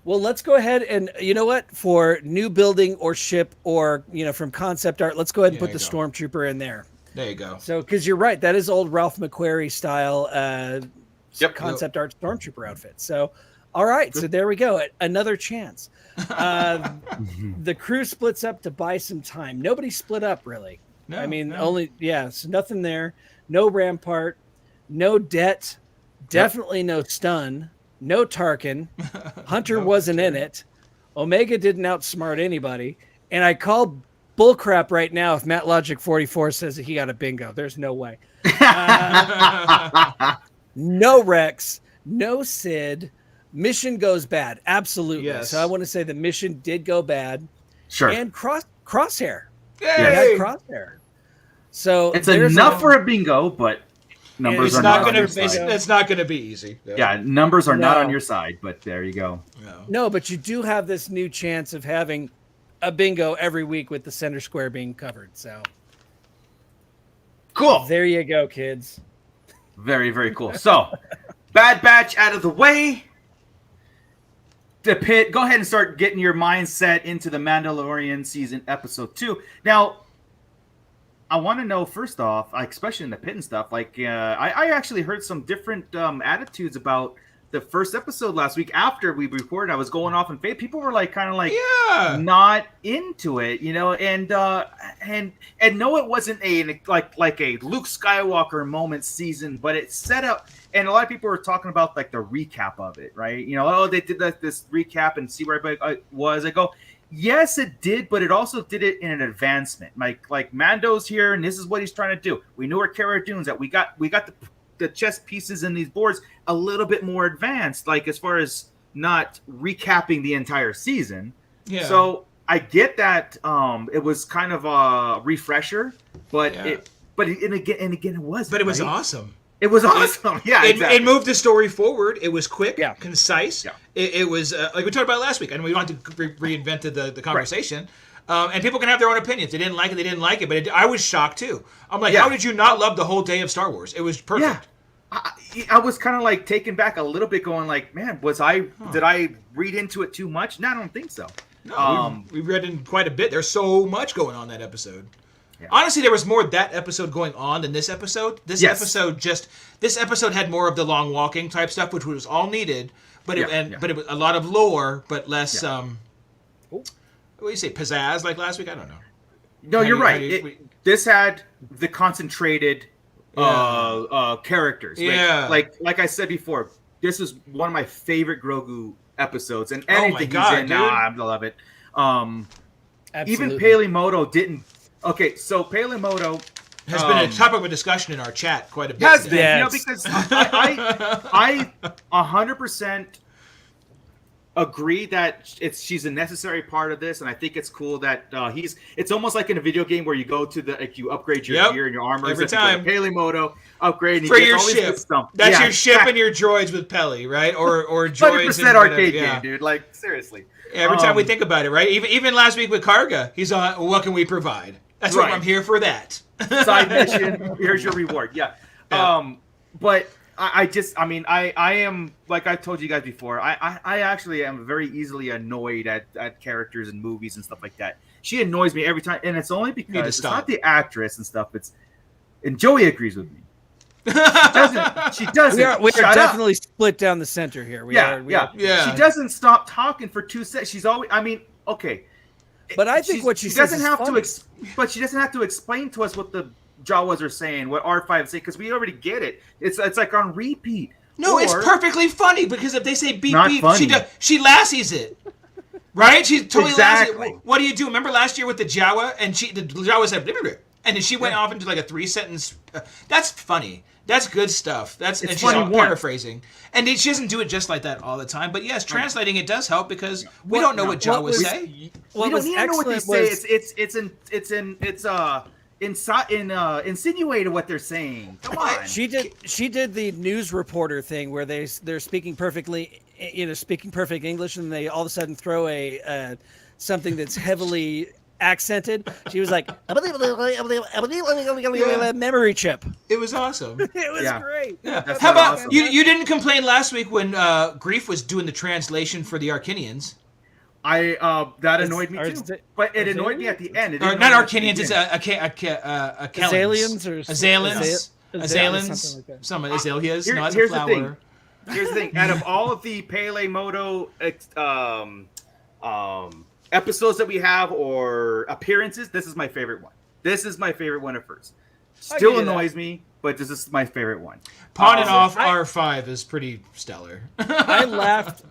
Well, let's go ahead and, you know what? For new building or ship or, from concept art, let's go ahead and put the stormtrooper in there. There you go. So, because you're right, that is old Ralph McQuarrie style concept art stormtrooper outfit. So, all right, so there we go. Another chance. The crew splits up to buy some time. Nobody split up, really. No, so nothing there. No Rampart, no Det, definitely no Stun, no Tarkin. Hunter wasn't in it. Omega didn't outsmart anybody. And I call bullcrap right now if Matt Logic 44 says that he got a bingo. There's no way. No Rex, no Sid. Mission goes bad. Absolutely. Yes. So I want to say the mission did go bad. Sure. And Crosshair. Yay! Crosshair. So it's enough for a bingo, but Numbers It's are not not on gonna your be- side. It's not going to be easy. Yeah, numbers are not No. on your side, but there you go. No. No, but you do have this new chance of having a bingo every week with the center square being covered. So Cool. there you go, kids. Very, very cool. So, Bad Batch out of the way. The pit. Go ahead and start getting your mindset into the Mandalorian season episode 2. Now, I want to know first off, like, especially in the pit and stuff. Like, I actually heard some different attitudes about the first episode last week after we recorded. I was going off in faith. People were like, kind of like, Yeah. not into it, you know, and no, it wasn't a like a Luke Skywalker moment season, but it set up, and a lot of people were talking about like the recap of it, right? You know, oh, they did this recap and see where everybody was. I go, yes, it did, but it also did it in an advancement. Like Mando's here, and this is what he's trying to do. We knew where Cara Dune's at. We got the chess pieces in these boards a little bit more advanced, like as far as not recapping the entire season. Yeah. So I get that it was kind of a refresher, but Yeah. and again it was. But it was right? awesome. It was awesome. Yeah, It, exactly. it moved the story forward. It was quick, Yeah. concise. Yeah. It was like we talked about last week, and we wanted to reinvent the conversation. And people can have their own opinions. They didn't like it. They didn't like it. But I was shocked too. I'm like, Yeah. how did you not love the whole day of Star Wars? It was perfect. Yeah. I was kind of like taken back a little bit, going like, man, did I read into it too much? No, I don't think so. No, we read in quite a bit. There's so much going on that episode. Yeah. Honestly, there was more of that episode going on than this episode. This Yes. episode had more of the long walking type stuff, which was all needed. But Yeah. it was a lot of lore, but less Oh. what do you say, pizzazz like last week? I don't know. No, How you're do you- right. This had the concentrated characters. Yeah. Like I said before, this is one of my favorite Grogu episodes, and Oh my anything God, he's in now, dude. I love it. Even Absolutely. Palemoto didn't. Okay, so Palemoto Has been a topic of discussion in our chat quite a bit. has today. been, you know, Yes. because I 100% agree that she's a necessary part of this, and I think it's cool that it's almost like in a video game where you go to you upgrade your Yep. gear and your armor Every time. Palemoto upgrade and For you get your all this ship. good stuff. That's Yeah, your ship and your droids with Peli, right? Or droids 100% and arcade whatever, yeah. game, dude. Like seriously. Every time we think about it, right? Even last week with Karga, he's on. What can we provide? That's what Right. I'm here for. That Side mission, here's your reward. Yeah. Yeah. But I am, like I told you guys before, I actually am very easily annoyed at characters in movies and stuff like that. She annoys me every time, and it's only to because it's stop. not the actress and stuff. And Joey agrees with me. She doesn't. We are Shut up. definitely split down the center here. We are. Yeah. She doesn't stop talking for 2 seconds. She's always. Okay. But I think what she says doesn't is have funny. but she doesn't have to explain to us what the Jawas are saying, what R5 is saying, because we already get it. It's like on repeat. No, it's Or- perfectly funny because if they say beep Not beep, funny. she lassies it. Right? She totally Exactly. lassies it. What do you do? Remember last year with the Jawa, and the Jawa said blah, blah, blah, and then she went off into like a 3-sentence. That's funny. That's good stuff. And she's funny all once. paraphrasing, and she doesn't do it just like that all the time. But yes, translating it does help because we don't know what Jawas was- say. What we was don't need to know what they excellent say. It's insinuated what they're saying. Come on. She did the news reporter thing where they're speaking perfectly, speaking perfect English, and they all of a sudden throw a something that's heavily accented. She was like, memory chip. It was awesome. It was Yeah. great. Yeah. That's How about awesome. you? Didn't complain last week when Grief was doing the translation for the Arcanians. That annoyed me Or too. is it- But it annoyed me at the end. It Or didn't not annoy me at Arcanians, the it's end. Azaleans or Azaleans. Azaleans. something like that. Some azaleas. Here- No, it's a here's the flower. thing. Here's the thing. Out of all of the Palemoto episodes that we have or appearances, this is my favorite one. This is my favorite one at first. I'll Still give you that. annoys me, but this is my favorite one. Pawning off I- R5 is pretty stellar. I laughed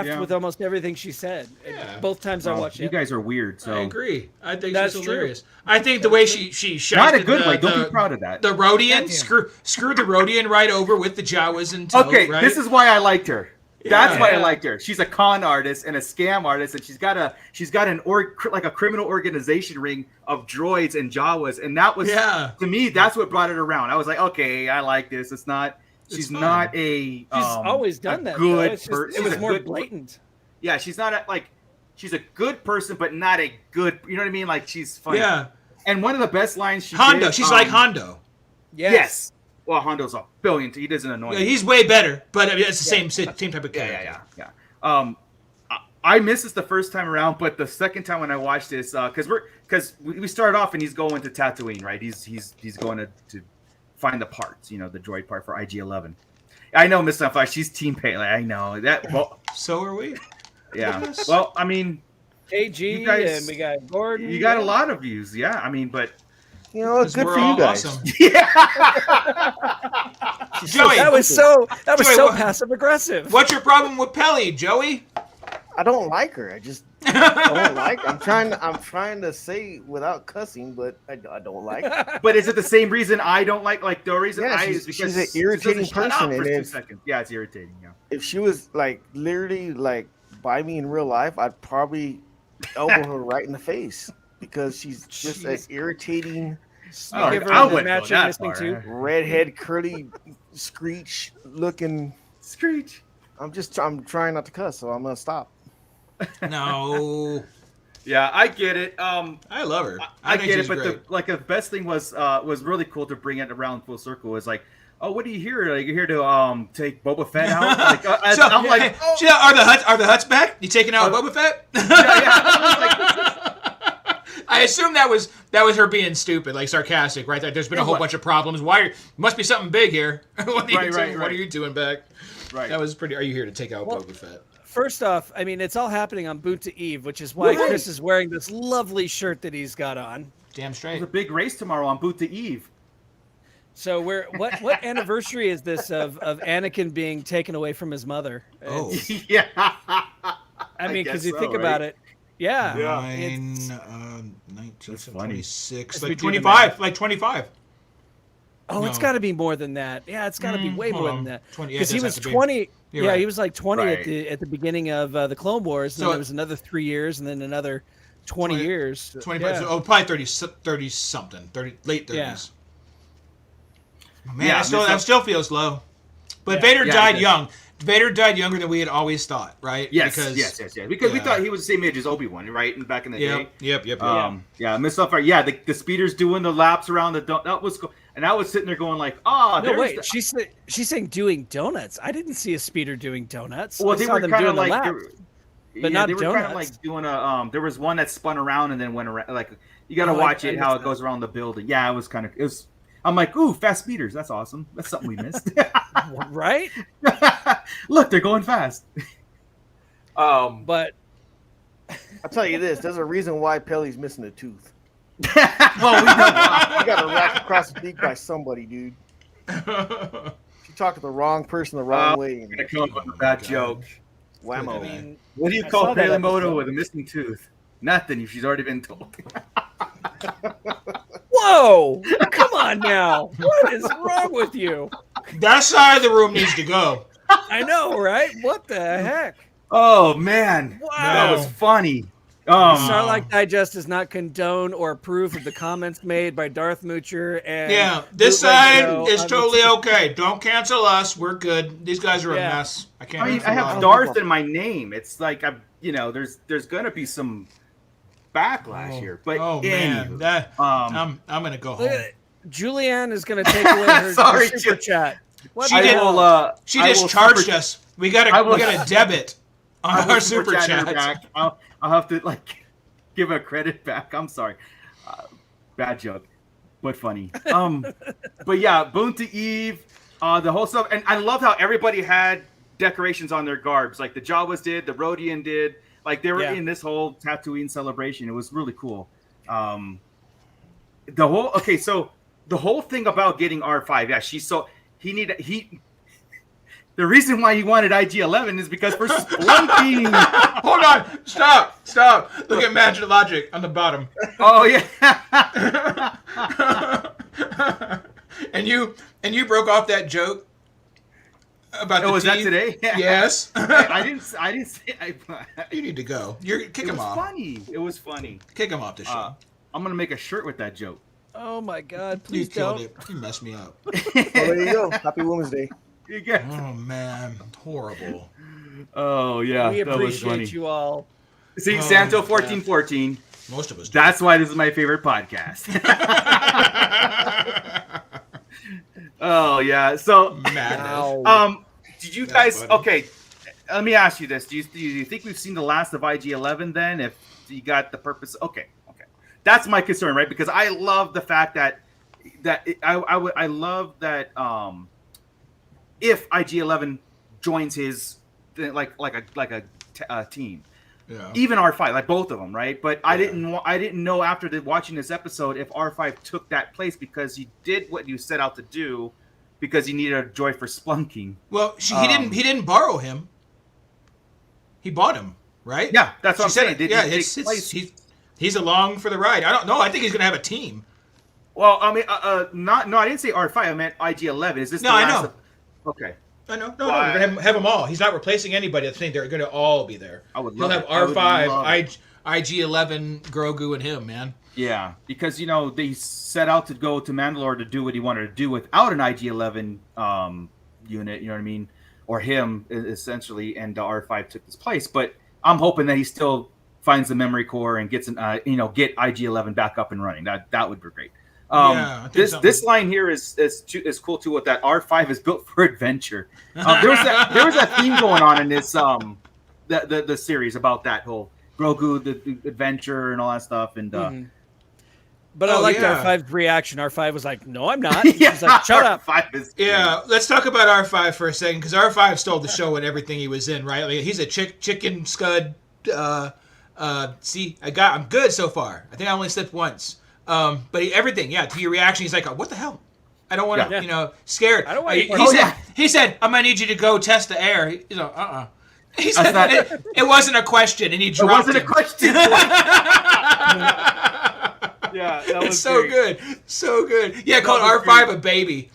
Yeah. with almost everything she said. Yeah. Both times I Well, watched you it. guys are weird, so I agree. I think That's she's true. hilarious. I think the way she shot not a good way. Don't be proud of that. The Rhodian, Yeah. screw the Rhodian right over with the Jawas in tow. Okay, right? this is why I liked her. That's why I Yeah. liked her. She's a con artist and a scam artist, and she's got like a criminal organization ring of droids and Jawas, and that was to me that's what brought it around. I was like, okay, I like this. It's not. She's fun. not a. She's always done that. Good It's just, person. it was She's a more good- blatant. Yeah, she's not she's a good person, but not a good. You know what I mean? Like she's funny. Yeah. And one of the best lines she Hondo. did, She's like Hondo. Yes. Well, Hondo's a billion. He doesn't annoy Yeah, me. he's way better, but I mean, it's the same type of character. Yeah. I missed this the first time around, but the second time when I watched this, because we started off and he's going to Tatooine, right? He's going to find the parts, the droid part for IG-11. I know Miss Sunflower, she's Team Pele. I know that. Well, So are we. yeah. Goodness. Well, I mean, KG you guys- and we got Gordon. you got a lot of views, yeah. I mean, but Good for We're you all guys. awesome. yeah. Joey, That was so Joey, what- passive aggressive. what's your problem with Pelly, Joey? I don't like her. I just don't like her. I'm trying to say without cussing, but I don't like her. But is it the same reason I don't like the reason Yeah, I she's- is because she's an she irritating doesn't shut up person, for and 2 it's- seconds. Yeah, it's irritating. Yeah. If she was like literally like by me in real life, I'd probably elbow her right in the face because she's just an irritating Oh, Give her I the wouldn't go matching that missing far. tooth. redhead curly screech looking. Screech. I'm trying not to cuss, so I'm gonna stop. No, Yeah, I get it. I love her. I think get she's it, but great. the best thing was really cool to bring it around full circle. Was like, oh, what are you here? Like, you're here to take Boba Fett out? Like, I'm like, oh, so, are the Huts back? You taking out Boba Fett? I assume that was her being stupid, like sarcastic, right? There's been a whole bunch of problems. Must be something big here. What are you doing back? right. That was pretty. Are you here to take out Boba Fett? First off, I mean, it's all happening on Boot to Eve, which is why Right. Chris is wearing this lovely shirt that he's got on. Damn There's straight. a big race tomorrow on Boot to Eve. So what anniversary is this of Anakin being taken away from his mother? Oh. Yeah. I mean, guess because you so, think right? about it. Yeah. Yeah. It's- 19, That's funny. 26, If like we do the 25, math. like 25. Oh, it's No. got to be more than that. Yeah, it's got to be way hold more on. than that. 20, yeah, it Because he does was have to be. 20. You're Yeah, right. he was like 20 Right. at the beginning of the Clone Wars. And So then there was another 3 years, and then another 20 years. 25, Yeah. so, probably 30 something, late 30s. Yeah. Man, Yeah, that still feels low. But Yeah. Vader Yeah, died it does. young. Vader died younger than we had always thought, right? Yes. Because, Yes. Because we yeah. thought he was the same age as Obi-Wan, right? And back in the day. Yep. Yeah, Miss Sunflower. Yeah, the speeder's doing the laps around the. That was cool. And I was sitting there going like, oh, No, there's wait. the- She's saying doing donuts. I didn't see a speeder doing donuts. Well, I they saw were them kind of doing the like, lap. but not they were kind of donuts. like doing a. There was one that spun around and then went around. Like you got to Oh, watch I it how missed it goes around the building. Yeah, it was kind of. It was. I'm like, ooh, fast speeders. That's awesome. That's something we missed. Right? Look, they're going fast. But I'll tell you this: there's a reason why Pelly's missing a tooth. Well, we know why. You got a rack across the beak by somebody, dude. She talked to the wrong person the wrong way. I'm gonna come up with a bad joke. Whammo. I mean, What do you I call saw that Pele Moto episode. with a missing tooth? Nothing. If she's already been told. whoa! Come on now. What is wrong with you? That side of the room needs to go. I know, right? What the heck? Oh man, Wow. that was funny. Sarlacc Digest does not condone or approve of the comments made by Darth Moocher and Yeah, this Bootleg side Joe is on totally the- okay. Don't cancel us. We're good. These guys are Yeah. a mess. I can't. I mean, cancel I have them. Darth in my name. It's like there's gonna be some backlash here. But oh man, anywho, that um, I'm gonna go Look home. at it. Julianne is going to take away her, Sorry, her super Ju- chat. What She the did- hell? She I just will charged super- us. We I got will- a debit I on will our super chat her chat. back. I'll have to like give a credit back. I'm sorry, bad joke, but funny. But yeah, Boon to Eve, the whole stuff, and I love how everybody had decorations on their garbs, like the Jawas did, the Rodian did, like they were Yeah. in this whole Tatooine celebration. It was really cool. The whole thing about getting R5, yeah, the reason why he wanted IG-11 is because for splunking. Hold on, stop. Look at Magic Logic on the bottom. Oh yeah. and you broke off that joke. About Oh, the was that teeth? today? Yes. I didn't say. You need to go. Kick It him was off. funny. It was funny. Kick him off the show. I'm gonna make a shirt with that joke. Oh my God! You Please killed don't. it. You messed me up. Oh, there you go. Happy Women's Day. You get. Oh man, horrible. Oh yeah, We that was funny. appreciate you all. See, Oh, Santo 1414. Most of us do. That's why this is my favorite podcast. Oh yeah. So, Madness. did you That's guys? funny. Okay, let me ask you this: Do you think we've seen the last of IG-11? Then, if you got the purpose, okay, that's my concern, right? Because I love the fact that I love that if IG-11 joins his like a team. Yeah. Even R5, like both of them, right? But I didn't know after watching this episode if R5 took that place because he did what you set out to do, because he needed a droid for splunking. Well, he didn't borrow him. He bought him, right? Yeah, that's what I'm saying. It. Yeah, he's along for the ride. I don't know. I think he's gonna have a team. Well, I mean, I didn't say R5. I meant IG-11. Is this? No, the I last know. Okay. I know. No, we're gonna have them all. He's not replacing anybody. I think they're gonna all be there. I would He'll love have it. R5, IG-11, Grogu, and him, man. Yeah, because they set out to go to Mandalore to do what he wanted to do without an IG-11 unit. You know what I mean, or him essentially, and R5 took his place. But I'm hoping that he still finds the memory core and gets get IG-11 back up and running. That would be great. This line here is cool too. With that R5 is built for adventure. There was that theme going on in this the series about that whole Grogu, the adventure and all that stuff. And But I liked R5's reaction. R5 was like, "No, I'm not." yeah, He's like, "Shut up." Yeah, let's talk about R5 for a second, because R5 stole the show and everything he was in, right? Like, he's a chicken scud. See, I'm good so far. I think I only slipped once. But everything, to your reaction, he's like, "What the hell? I don't want to, scared." I don't want he said, "I'm gonna need you to go test the air." He's like, He said it wasn't a question, and he dropped it. It wasn't a question. Yeah, that was so great. good, so good. Yeah, called R5 a baby.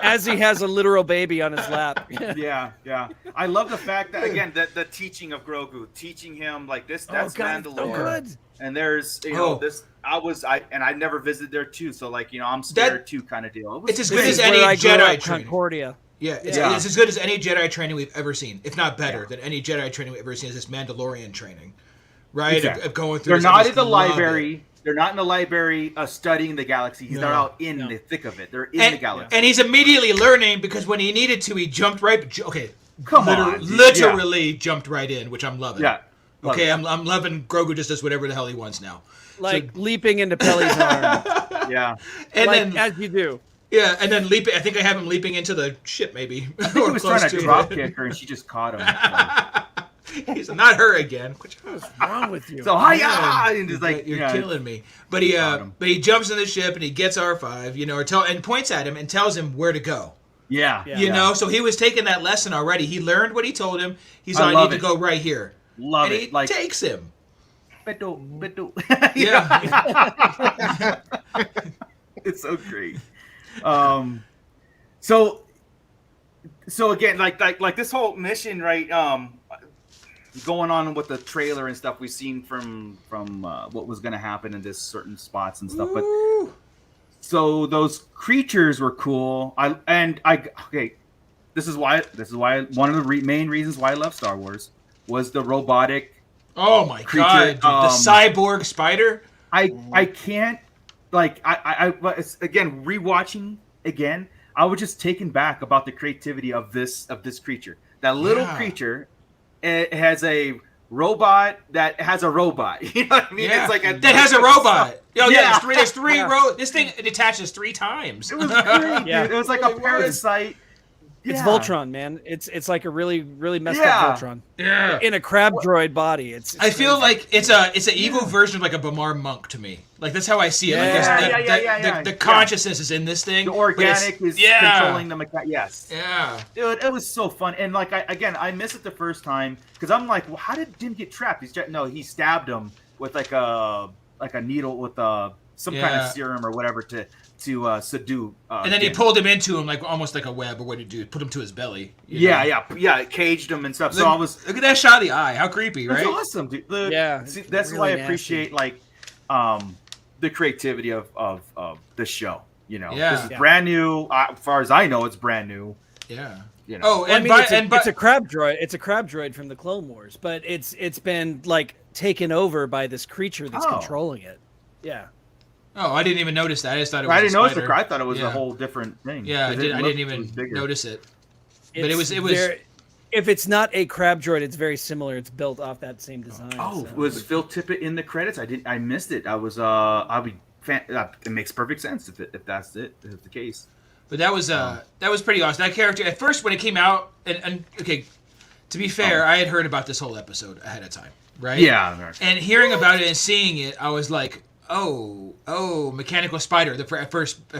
As he has a literal baby on his lap. Yeah. I love the fact that, again, the teaching of Grogu, teaching him like this. That's Mandalore. So good. And there's this. I never visited there too, so I'm scared too, kind of deal. It's as good as any Jedi training. Concordia. Yeah, it's as good as any Jedi training we've ever seen, if not better than any Jedi training we've ever seen. Is this Mandalorian training, right? Exactly. Of going through. They're not in the library. They're not in the library studying the galaxy. They're out in the thick of it. They're in the galaxy. And he's immediately learning, because when he needed to, he jumped right. Okay, literally jumped right in, which I'm loving. Yeah. Okay, I'm loving Grogu just does whatever the hell he wants now. Like leaping into Pelly's arm. Yeah. And then, then, as you do. Yeah, and then leaping. I think I have him leaping into the ship, maybe. I think he was trying to drop kick her, and she just caught him. He's not her again. What's wrong with you? So and just like you're killing me. But he jumps in the ship and he gets R5, and points at him and tells him where to go. Yeah. So he was taking that lesson already. He learned what he told him. He's like, I need to go right here. Love and it. He takes him. Beto. Yeah. It's so great. So again, like this whole mission, right? Going on with the trailer and stuff we've seen from what was going to happen in this certain spots and stuff. Ooh. But so those creatures were cool. This is why one of the main reasons why I love Star Wars was the robotic. Oh my god, dude, the cyborg spider. I can't again rewatching again. I was just taken back about the creativity of this creature. That little creature, it has a robot that has a robot. You know what I mean? Yeah. It's like that has a robot. There's three this thing detaches 3 times. It was great. Yeah. Dude. It was like a parasite. It's Voltron, man. It's like a really messed up Voltron. Yeah. In a crab droid body. I feel like it's an evil version of like a Bamar monk to me. Like that's how I see it. Like the consciousness is in this thing. The organic is controlling the mechanic. Yes. Yeah. Dude, it was so fun. And I missed it the first time because I'm like, well, how did Jim get trapped? He stabbed him with like a needle with some kind of serum or whatever to subdue. And then he pulled him into him like almost like a web, or what did he do? Put him to his belly. Yeah, it caged him and stuff. Look, so I was look at that shot of the eye. How creepy, right? That's awesome, dude. See, that's really why I nasty. appreciate like the creativity of the show. You know, Yeah. this is brand new. As far as I know, it's brand new. Yeah. You know. Oh, Well, I and mean, by, it's a crab droid. It's a crab droid from the Clone Wars, but it's been like taken over by this creature that's controlling it. Yeah. oh, I didn't even notice that. I just thought it was. I didn't a notice spider. the. I thought it was Yeah. a whole different thing. Yeah, I 'Cause didn't it even was bigger. notice it. But it was. If it's not a crab droid, it's very similar. It's built off that same design. Oh, so. was Phil Tippett in the credits? I missed it. I was I'll be. It makes perfect sense if that's it. If the case. But that was pretty awesome. That character at first when it came out, and okay, to be fair, I had heard about this whole episode ahead of time, right? Yeah. And hearing about it and seeing it, I was like, oh, mechanical spider. At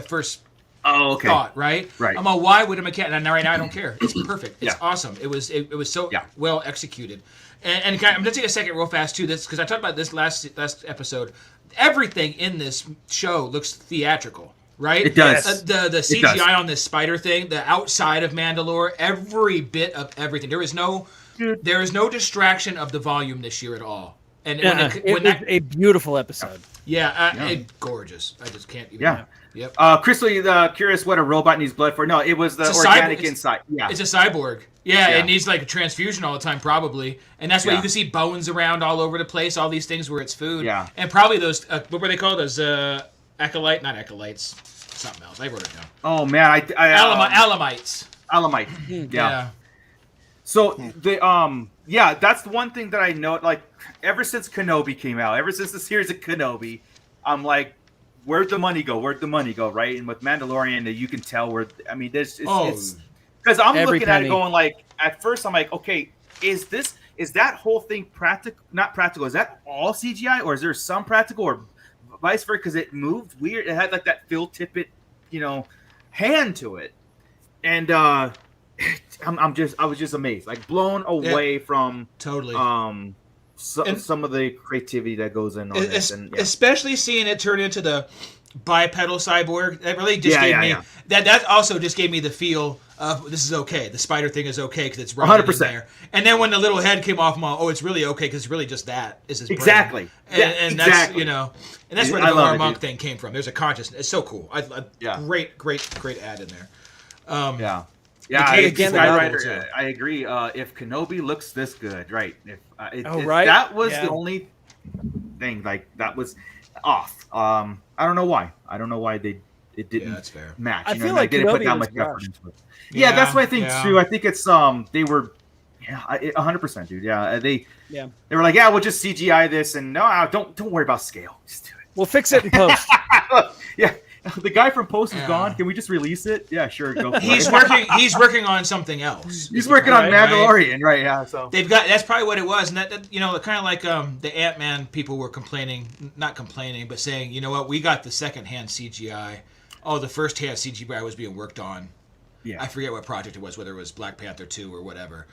first Oh, okay. thought, right? Right. I'm like, why would a mechanic? And right now I don't care. It's perfect. It's Yeah. awesome. It was so Yeah. well executed. And I'm gonna take a second real fast too, this because I talked about this last episode. Everything in this show looks theatrical, right? It does. The CGI on this spider thing, the outside of Mandalore, every bit of everything. There is no distraction of the volume this year at all. And It was a beautiful episode. gorgeous. I just can't even. Yeah. Yep. Crystal, curious what a robot needs blood for. No, it was the It's a organic cyborg. inside. Yeah. It's a cyborg. Yeah, Yeah. it needs like a transfusion all the time, probably, and that's why Yeah. you can see bones around all over the place. All these things where it's food. Yeah. And probably those what were they called? Those acolyte, not acolytes, something else. I wrote it down. Oh man, Alamites. Alamite. Yeah. So that's the one thing that I know. Like ever since Kenobi came out, ever since the series of Kenobi, I'm like, where'd the money go? Where'd the money go? Right? And with Mandalorian, you can tell where. I mean, it's because I'm Every looking at penny. it going like, at first I'm like, okay, is that whole thing practical? Not practical. Is that all CGI, or is there some practical, or vice versa? Because it moved weird. It had like that Phil Tippett, hand to it, and I was just amazed, like blown away from Totally. some of the creativity that goes in on this, and especially seeing it turn into the bipedal cyborg. That really just gave me yeah. that also just gave me the feel of this is okay. The spider thing is okay because it's running 100%. in there. And then when the little head came off, I'm like, it's really okay because it's really just that is his brain. Exactly. And that's exactly. and that's where the I love Gar it, Monk dude. thing came from. There's a consciousness. It's so cool. Great ad in there. Yeah. The Yeah, cave again, before the the Skywriter, too. I agree. If Kenobi looks this good, right? If Right? that was Yeah. the only thing, like that was off. I don't know why. It didn't that's fair. match. I you know, feel and like didn't put Kenobi that was much effort rushed. into it. Yeah, that's what I think yeah. too. I think it's they were 100%, dude. Yeah, they were like, we'll just CGI this, and no, don't worry about scale. Just do it. We'll fix it in post. Yeah, the guy from Post is Yeah. gone. Can we just release it? Yeah, sure. Go for He's it. He's working on something else. He's working on Right? Mandalorian, right? Yeah. So They've got that's probably what it was, and that kind of like the Ant-Man people were not complaining, but saying, you know what, we got the second-hand CGI. Oh, the first-hand CGI was being worked on. yeah. I forget what project it was, whether it was Black Panther 2 or whatever.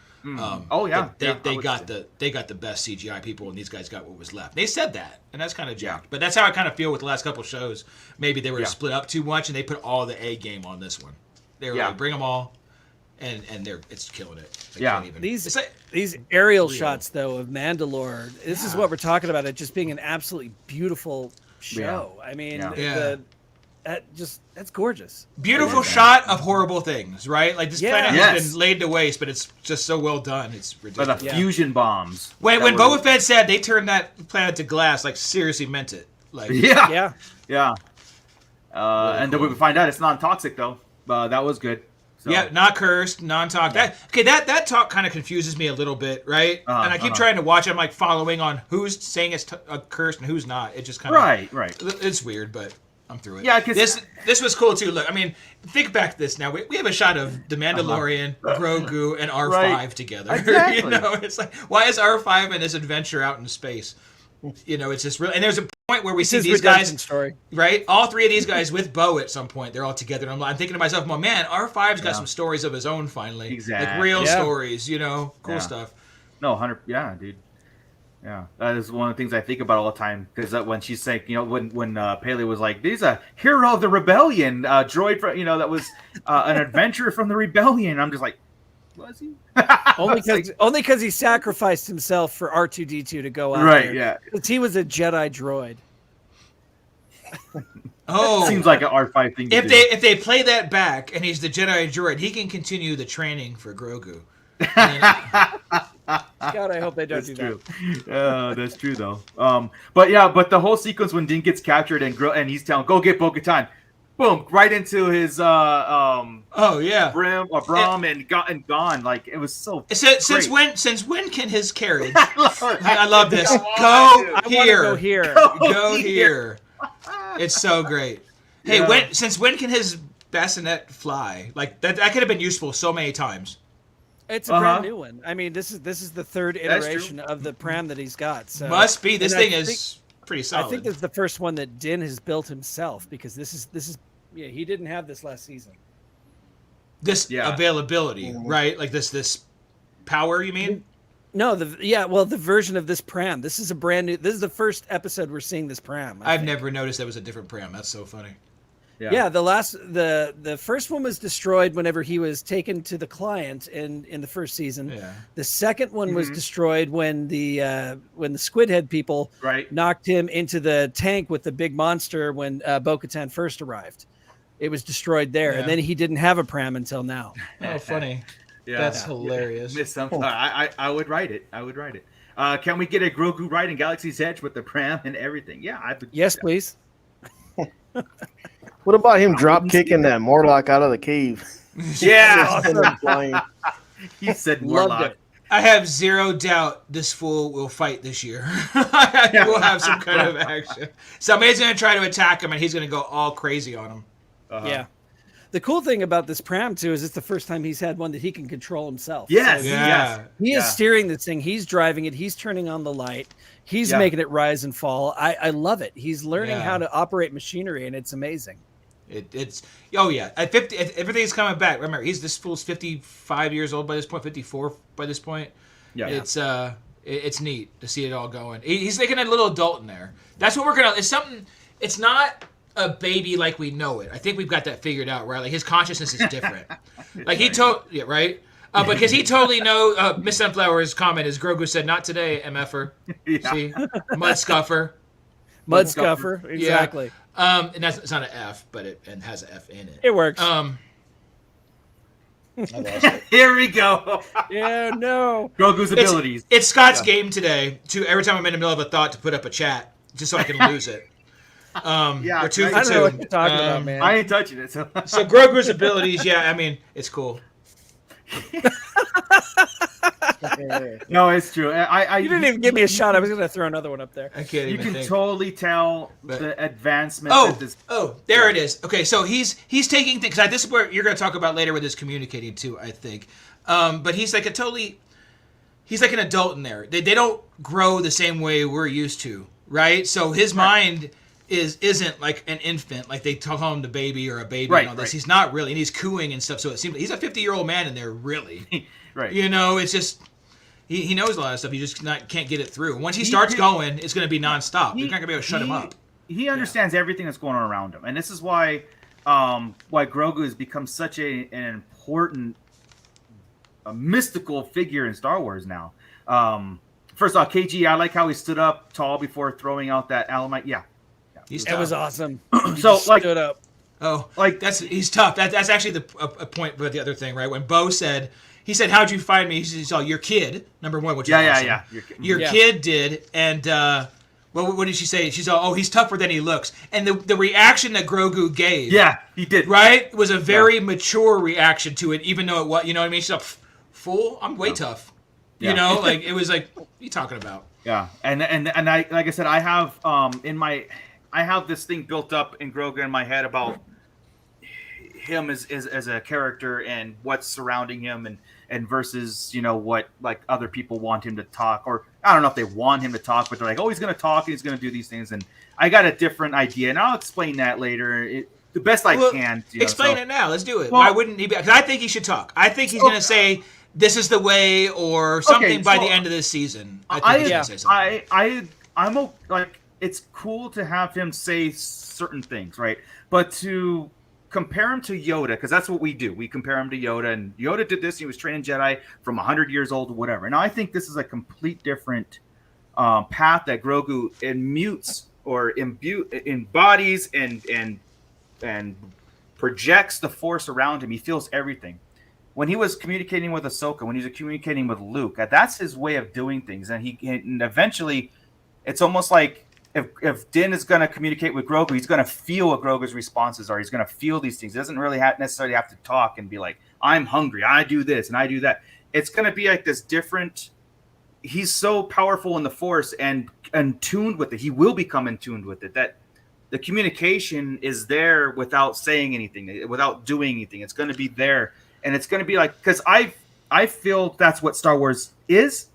Oh yeah. But Yeah, I they would got say. they got the best CGI people, and these guys got what was left. They said that, and that's kind of jacked. Yeah. But that's how I kind of feel with the last couple of shows. Maybe they were Yeah. split up too much, and they put all the A game on this one. They were Yeah. like, bring them all, and it's killing it. They Yeah. can't even- These it's like, these aerial shots though of Mandalore, this is what we're talking about. It just being an absolutely beautiful show. I mean, Yeah. that's gorgeous. beautiful shot of horrible things, right? Like this Yeah. planet Yes. has been laid to waste, but it's just so well done. It's By ridiculous. the Yeah. fusion bombs. When that Boba were- Fett said they turned that planet to glass, like seriously meant it. Like Yeah. Yeah. And then we find out it's non-toxic though. That was good. So, yeah, not cursed, non-talk. That talk kind of confuses me a little bit, right? And I keep trying to watch. I'm like following on who's saying it's cursed and who's not. It just kind of Right. It's weird, but I'm through it. Yeah, 'cause- this was cool too. Look, I mean, think back to this now. We have a shot of the Mandalorian, Grogu, and R5 Right. together. Exactly. It's like, why is R5 in this adventure out in space? It's just real. And there's a point where we It's see his these redemption guys, story. right? All three of these guys with Bo at some point. They're all together. And I'm thinking to myself, well, man, R5's got some stories of his own finally. Exactly. Like real Yeah. stories, cool Yeah. stuff. No, 100. Yeah, dude. Yeah, that is one of the things I think about all the time. Because when she's saying, when Pele was like, "He's a hero of the rebellion, droid from that was an adventurer from the rebellion." I'm just like, was he? Only because he sacrificed himself for R2D2 to go out Right, there. yeah. Because he was a Jedi droid. Oh, seems like an R5 thing. If they play that back and he's the Jedi droid, he can continue the training for Grogu. God, I hope they don't That's do true. that. That's true though. But the whole sequence when Din gets captured and he's telling, "Go get Bo-Katan," boom, right into his oh yeah, Brahm and gone. Like it was so. Since when can his carriage? I love this. I want to go here. Go here. It's so great. Hey, since when can his bassinet fly? Like that could have been useful so many times. It's a brand new one. I mean, this is the third iteration of the pram that he's got. So must be. This thing is pretty solid. I think this is the first one that Din has built himself because this is he didn't have this last season. This availability, right? Like this power, you mean? No, the version of this pram. This is a brand new. This is the first episode we're seeing this pram. I've never noticed that was a different pram. That's so funny. Yeah, the first one was destroyed whenever he was taken to the client in the first season. Yeah. The second one was destroyed when the Squid Head people knocked him into the tank with the big monster when Bo-Katan first arrived. It was destroyed there, and then he didn't have a pram until now. Oh, funny. Yeah, that's hilarious. I would write it. Can we get a Grogu ride in Galaxy's Edge with the pram and everything? Yeah, Yes, please. What about him drop kicking that Morlock out of the cave? Yeah, he said Morlock. I have zero doubt this fool will fight this year. We'll have some kind of action. Somebody's going to try to attack him, and he's going to go all crazy on him. Yeah. The cool thing about this pram too is it's the first time he's had one that he can control himself. Yes, so he is steering this thing. He's driving it. He's turning on the light. He's making it rise and fall. I love it. He's learning how to operate machinery, and it's amazing. It's at 50, everything's coming back. Remember, this fool's 55 years old by this point, 54 by this point. Yeah, it's neat to see it all going. He's making a little adult in there. That's what we're gonna. It's something. It's not a baby like we know it. I think we've got that figured out, right? Like his consciousness is different. Like he right. Because he totally knows. Miss Sunflower's comment is Grogu said, "Not today, MFer." See, mud scuffer. Mud scuffer, exactly. And it's not an F, but it has an F in it. It works. Here we go. Yeah, no. Grogu's abilities. It's Scott's game today. Every time I'm in the middle of a thought, to put up a chat just so I can lose it. We're 2 for 2. I don't know what you're talking about, man. I ain't touching it. So Grogu's abilities, I mean, it's cool. No, it's true. You didn't even give me a shot. I was going to throw another one up there. I can't even think. You can totally tell the advancement. There it is. Okay, so he's taking things. This is where you're going to talk about later with his communicating too, I think. But he's like he's like an adult in there. They don't grow the same way we're used to, right? So his mind isn't like an infant, like they call him the baby or a baby and all this. He's not really, and he's cooing and stuff. So it seems like he's a 50-year-old man in there, really. Right. It's just he knows a lot of stuff. He just can't get it through. Once he starts going, it's going to be nonstop. You're not going to be able to shut him up. He understands everything that's going on around him, and this is why Grogu has become such an important, mystical figure in Star Wars now. First off, KG, I like how he stood up tall before throwing out that Alamite. Yeah. It was awesome. So stood up. Oh, he's tough. That's actually a point with the other thing, right? When Bo said, he said, "How'd you find me?" He said, "Your kid, number one," which is awesome. Your kid did, and what did she say? She's all, "Oh, he's tougher than he looks." And the reaction that Grogu gave, he did, right, was a very mature reaction to it, even though it was, you know what I mean? She's like, "Fool, I'm way tough." You know, like it was like, what are you talking about? Yeah, and I, like I said, I have I have this thing built up in Grogu in my head about him as a character and what's surrounding him and versus, what like other people want him to talk, or I don't know if they want him to talk, but they're like, oh, he's going to talk and he's going to do these things. And I got a different idea, and I'll explain that later. The best I can. Explain it now. Let's do it. Well, why wouldn't he be? Because I think he should talk. I think he's going to say this is the way or something by so the end of this season. I think he's gonna say something. like it's cool to have him say certain things, right? But to compare him to Yoda, because that's what we do. We compare him to Yoda, and Yoda did this. He was training Jedi from 100 years old or whatever. Now I think this is a complete different path that Grogu immutes or embodies and projects the Force around him. He feels everything. When he was communicating with Ahsoka, when he was communicating with Luke, that's his way of doing things. And eventually, it's almost like if Din is going to communicate with Grogu, he's going to feel what Grogu's responses are. He's going to feel these things. He doesn't really necessarily have to talk and be like, I'm hungry, I do this, and I do that. It's going to be like this different... He's so powerful in the Force and tuned with it. He will become in tuned with it, that the communication is there without saying anything, without doing anything. It's going to be there. And it's going to be like, because I feel that's what Star Wars is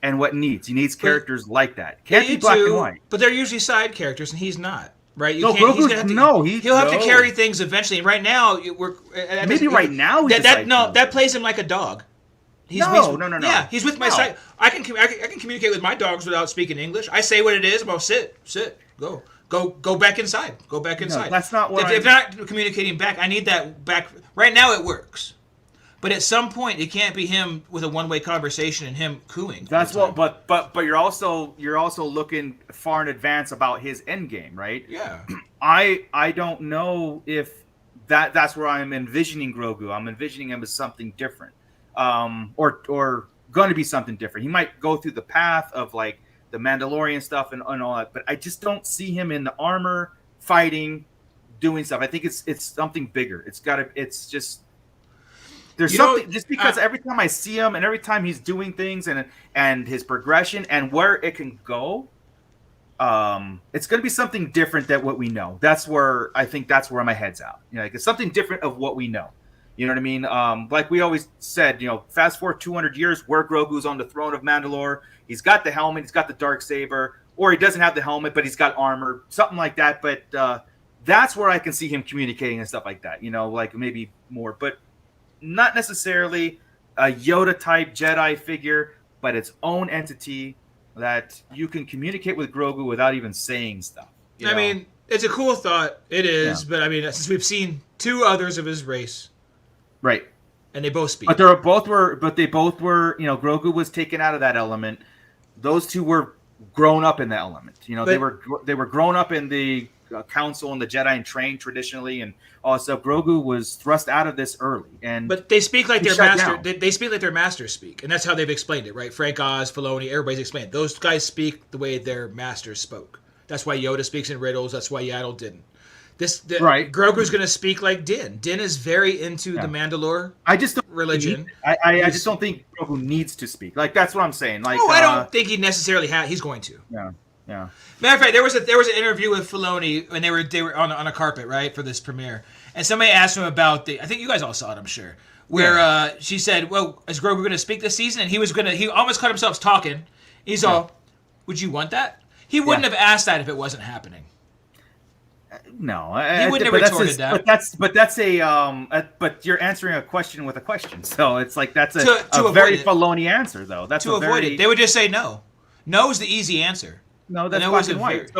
and what needs. He needs characters like that. Can't be black and white. But they're usually side characters, and he's not. Right? He'll have to carry things eventually. And right now, that plays him like a dog. No. Yeah, he's with my side. I can communicate with my dogs without speaking English. I say what it is. I'm about sit, go back inside. Go back inside. No, that's not what. If they're not communicating back, I need that back. Right now, it works. But at some point, it can't be him with a one-way conversation and him cooing. That's what. But you're also looking far in advance about his end game, right? Yeah. I don't know if that's where I'm envisioning Grogu. I'm envisioning him as something different, or going to be something different. He might go through the path of like the Mandalorian stuff and all that, but I just don't see him in the armor fighting, doing stuff. I think it's something bigger. It's just. There's something just because every time I see him and every time he's doing things and his progression and where it can go, it's going to be something different than what we know. That's where my head's at. Like it's something different of what we know. You know what I mean? Like we always said, fast forward 200 years, where Grogu's on the throne of Mandalore. He's got the helmet, he's got the darksaber, or he doesn't have the helmet, but he's got armor, something like that. But that's where I can see him communicating and stuff like that. Like maybe more, but. Not necessarily a Yoda type Jedi figure, but its own entity that you can communicate with Grogu without even saying stuff. I mean, it's a cool thought. It is, but I mean, since we've seen two others of his race, right, and they both speak, but they both were. Grogu was taken out of that element. Those two were grown up in the element. They were grown up in the council and the Jedi and trained traditionally, and also Grogu was thrust out of this early. But they speak like their master. They speak like their masters speak, and that's how they've explained it, right? Frank Oz, Filoni, everybody's explained. Those guys speak the way their masters spoke. That's why Yoda speaks in riddles. That's why Yaddle didn't. Right. Grogu's going to speak like Din. Din is very into the Mandalore. Religion. I just don't think Grogu needs to speak. Like that's what I'm saying. Like, I don't think he necessarily he's going to. Yeah. Matter of fact, there was an interview with Filoni when they were on a carpet, right, for this premiere, and somebody asked him about I think you guys all saw it, I'm sure, where she said, "Well, is Grogu going to speak this season?" And he almost caught himself talking. He's all, "Would you want that?" He wouldn't have asked that if it wasn't happening. No, he wouldn't have retorted that. But you're answering a question with a question, so it's like that's a very Filoni answer, though. That's to avoid it. They would just say no. No is the easy answer. No, that's black and white.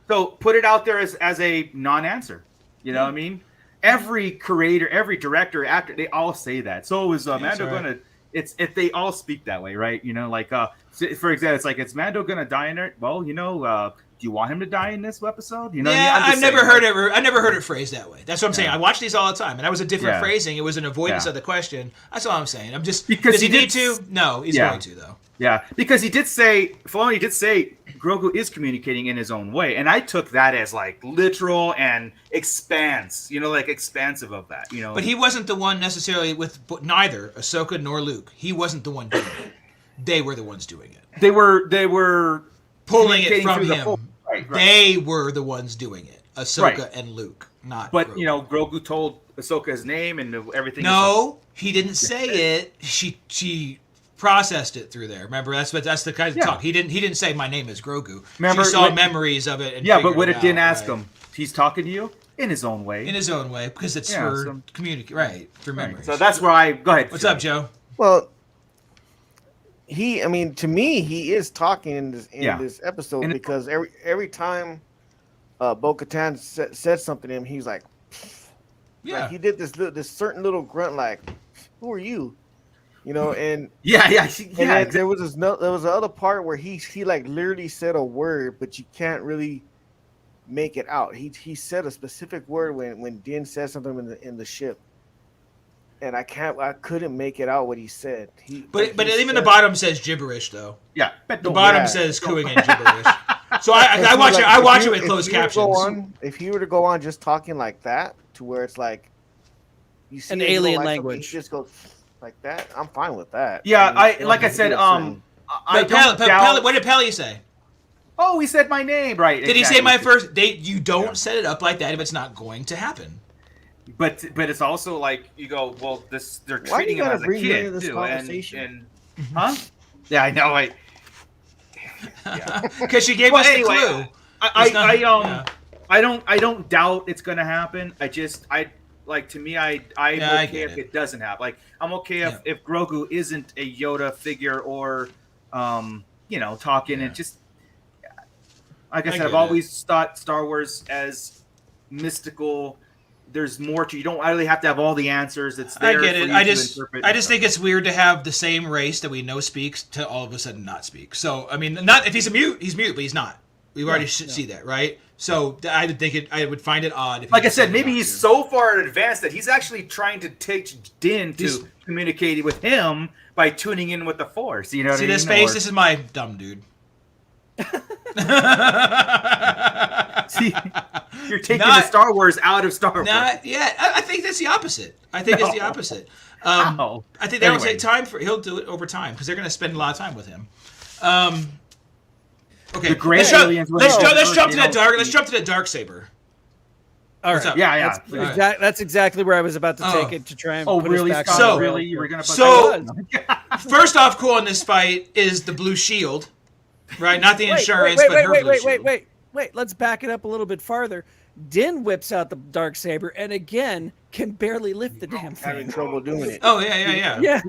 So put it out there as a non-answer. You know what I mean? Every creator, every director, actor, they all say that. So is Mando gonna? It's if they all speak that way, right? For example, it's like, is Mando gonna die in it? Well, do you want him to die in this episode? I've never heard it phrased that way. That's what I'm saying. I watch these all the time, and that was a different phrasing. It was an avoidance of the question. That's all I'm saying. I'm just does he need to? No, he's going to though. Yeah, because Filoni did say Grogu is communicating in his own way, and I took that as like literal and expansive of that, But he wasn't the one necessarily with neither Ahsoka nor Luke. He wasn't the one doing it. They were the ones doing it. They were pulling it from him. Right. They were the ones doing it. Ahsoka and Luke, not. But Grogu. Grogu told Ahsoka his name and everything. No, he didn't say it. She processed it through there. Remember, that's the kind of talk. He didn't say my name is Grogu. Remember, she saw memories of it. And but what it didn't ask him, he's talking to you in his own way. In his own way, because it's for communicate, right? For memory. So that's where I go ahead. What's up, Joe? Well, I mean, to me, he is talking in Yeah. this episode And because every time Bo-Katan said something to him, he's like, Yeah. like he did this certain little grunt, like, "Who are you?" You know, and yeah. then there was there was the other part where he like literally said a word, but you can't really make it out. He said a specific word when Din said something in the ship, and I couldn't make it out what he said. But even the bottom says gibberish though. Yeah. The bottom says cooing and gibberish. So I watch it. I watch it with closed captions. If he were to go on just talking like that, to where it's like you see An him go alien like language. he just goes like that. I'm fine with that. Yeah, I mean, like I said, I But don't doubt. what did Peli say? Oh, he said my name, right? Did he say my first date? You don't set it up like that if it's not going to happen. But it's also like you go, well, they're Why treating you him gotta as a bring me into kid this too, conversation? and huh? Yeah, I know. Because she gave us the clue. I don't doubt it's gonna happen. I'm okay if it doesn't happen. Like I'm okay if Grogu isn't a Yoda figure or talking and just like I said, I've always thought Star Wars as mystical. There's more to you. Don't really have to have all the answers. It's there. I get for it. you I to just interpret. think it's weird to have the same race that we know speaks to all of a sudden not speak. So I mean, not if he's a mute, he's mute, but he's not. We've already see that, right? So I would think I would find it odd. If Like I said, maybe he's so far advanced that he's actually trying to teach Din to communicate with him by tuning in with the Force. You know what I mean? See this face? This is my dumb dude. See, you're taking the Star Wars out of Star Wars. Not yet. I think that's the opposite. I think it's the opposite. How? I think that will take time he'll do it over time because they're going to spend a lot of time with him. Okay, let's jump to that dark saber. All What's right. up? Yeah. That's exactly where I was about to take it to try and put really? us back Scott? on the rail. Really? You were gonna? First off, cool in this fight is the blue shield, right? Not the insurance, but her blue shield. Wait. Let's back it up a little bit farther. Din whips out the dark saber and again can barely lift the damn having thing. trouble doing it. Oh yeah. Yeah,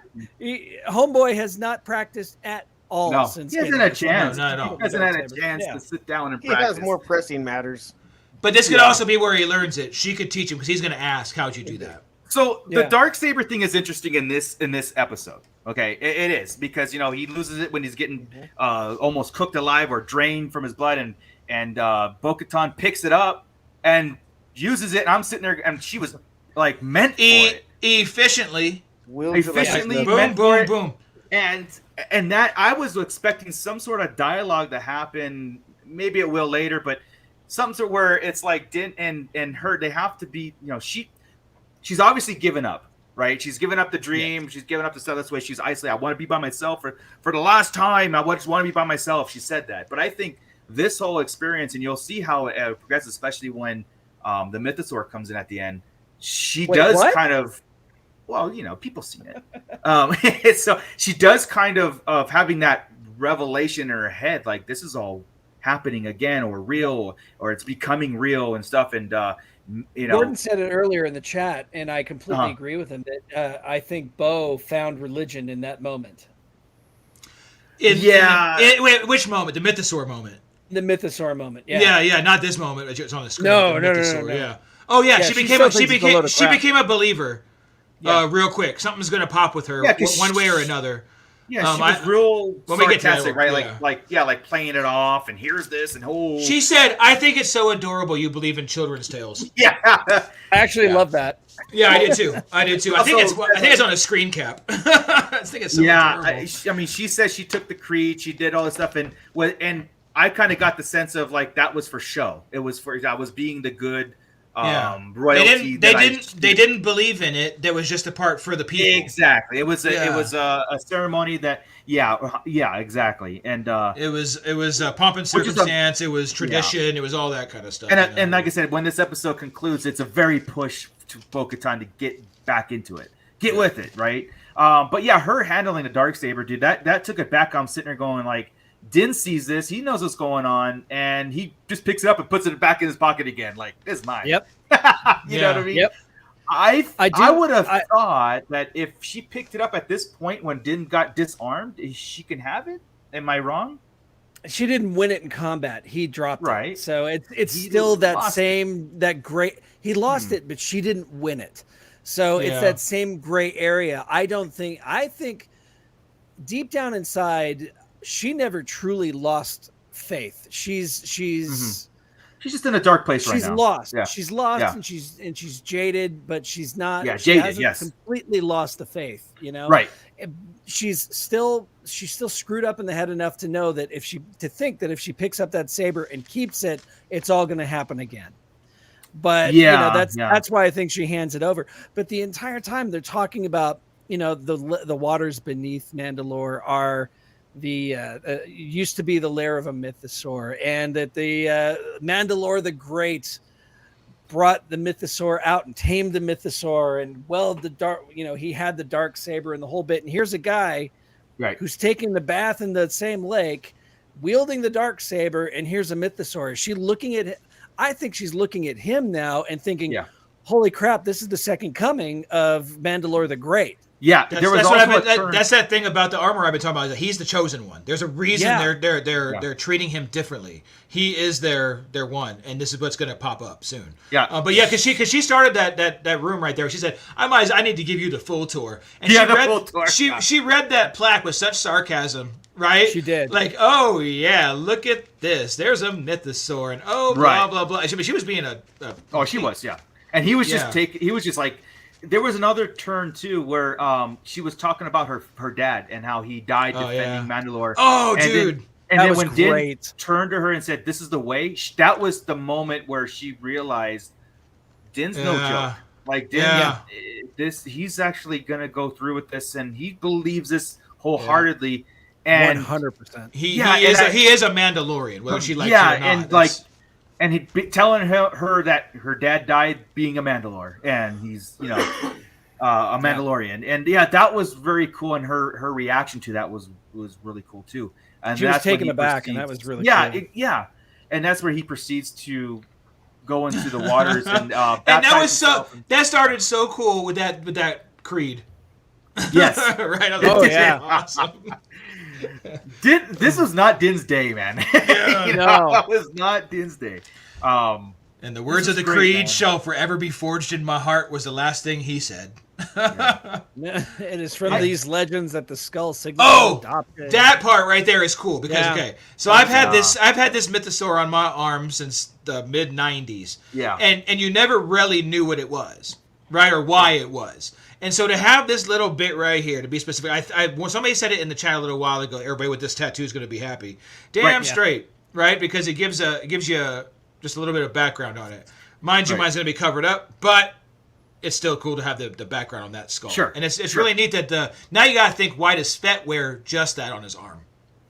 homeboy has not practiced at all No, since he hasn't getting had a chance. No, not at all. He hasn't had a chance to sit down and He practice. has more pressing matters. But this could also be where he learns it. She could teach him because he's going to ask, "How'd you do that?" So the dark saber thing is interesting in this episode. Okay, it is because he loses it when he's getting almost cooked alive or drained from his blood, and Bo-Katan picks it up and uses it. And I'm sitting there, and she was like meant for it efficiently. Boom. And that I was expecting some sort of dialogue to happen. Maybe it will later, but something sort where it's like Din and her, they have to be, she's obviously given up, right? She's given up the dream. She's given up the stuff. That's why she's isolated. I want to be by myself for the last time. I just want to be by myself. She said that. But I think this whole experience, and you'll see how it progresses, especially when the Mythosaur comes in at the end. She does kind of, well, people seen it. So she does kind of having that revelation in her head, like this is all happening again, or real, or it's becoming real and stuff. And Gordon said it earlier in the chat, and I completely agree with him that I think Bo found religion in that moment. Which moment? The Mythosaur moment. The Mythosaur moment. Yeah. Not this moment. It's on the screen. No. Yeah. Oh yeah, she became a believer. Real quick, something's gonna pop with her, one way or another. Yeah, she was real sarcastic, right? Yeah. Like playing it off, and here's this, and She said, "I think it's so adorable you believe in children's tales." Yeah, I actually love that. Yeah, I did too. I think it's on a screen cap. I think it's so adorable. I mean, she said she took the creed, she did all this stuff, and I kind of got the sense of like that was for show. It was I was being the good. Royalty. They didn't believe in it. That was just a part for the people. Exactly. It was a ceremony that. Yeah. Exactly. And it was pomp and circumstance. It was tradition. It was all that kind of stuff. And like I said, when this episode concludes, it's a very push to Bo-Katan to get back into it, get with it, right? But yeah, her handling the darksaber, dude, that took it back. I'm sitting there going like. Din sees this, he knows what's going on, and he just picks it up and puts it back in his pocket again. Like, this is mine. Yep. You know what I mean? Yep. I would have thought that if she picked it up at this point when Din got disarmed, she can have it. Am I wrong? She didn't win it in combat. He dropped Right. it. So it's He still that lost same that great. He lost it, but she didn't win it. So it's that same gray area. I think deep down inside, she never truly lost faith. She's just in a dark place right now. She's lost. Yeah. She's lost, Yeah. and she's jaded, but she's not. Yeah, she jaded, hasn't yes. completely lost the faith. You know, Right. She's still screwed up in the head enough to know that if she picks up that saber and keeps it, it's all going to happen again. But that's why I think she hands it over. But the entire time they're talking about, the waters beneath Mandalore are the used to be the lair of a mythosaur, and that the Mandalore the Great brought the mythosaur out and tamed the mythosaur, and the dark, he had the dark saber and the whole bit. And here's a guy who's taking the bath in the same lake, wielding the dark saber, and here's a mythosaur. Is she looking at? I think she's looking at him now and thinking, "Holy crap! This is the second coming of Mandalore the Great." Yeah, that's that thing about the armor I've been talking about. He's the chosen one. There's a reason they're treating him differently. He is their one, and this is what's going to pop up soon. Yeah, but because she started that room right there. She said, I need to give you the full tour." And full tour. She read that plaque with such sarcasm. Right? She did. Like, oh yeah, look at this. There's a mythosaur, and blah blah blah. She was being she was, yeah. And he was just like, there was another turn too where she was talking about her dad and how he died defending Mandalore. Oh, dude. Then when Din turned to her and said, "This is the way," that was the moment where she realized Din's no joke. Like Din, he's actually gonna go through with this, and he believes this wholeheartedly. Yeah. And 100%. He is a Mandalorian, whether she likes it or not. And he'd be telling her that her dad died being a Mandalore, and he's a Mandalorian, and that was very cool. And her reaction to that was really cool too. And she was taken aback, and that was really cool. And that's where he proceeds to go into the waters, and that started so cool with that creed. Yes, right. Awesome. This was not Din's day, man. It was not Din's day. And the words of the creed shall forever be forged in my heart was the last thing he said. It is from these legends that the skull signal adopted. That part right there is cool because so I've had this mythosaur on my arm since the mid '90s. Yeah, and you never really knew what it was, right, or why it was. And so to have this little bit right here, to be specific, when somebody said it in the chat a little while ago, everybody with this tattoo is going to be happy. Damn straight, right? Because it gives you just a little bit of background on it. Mind you, mine's going to be covered up, but it's still cool to have the background on that skull. Sure. And it's really neat that now you got to think, why does Fett wear just that on his arm?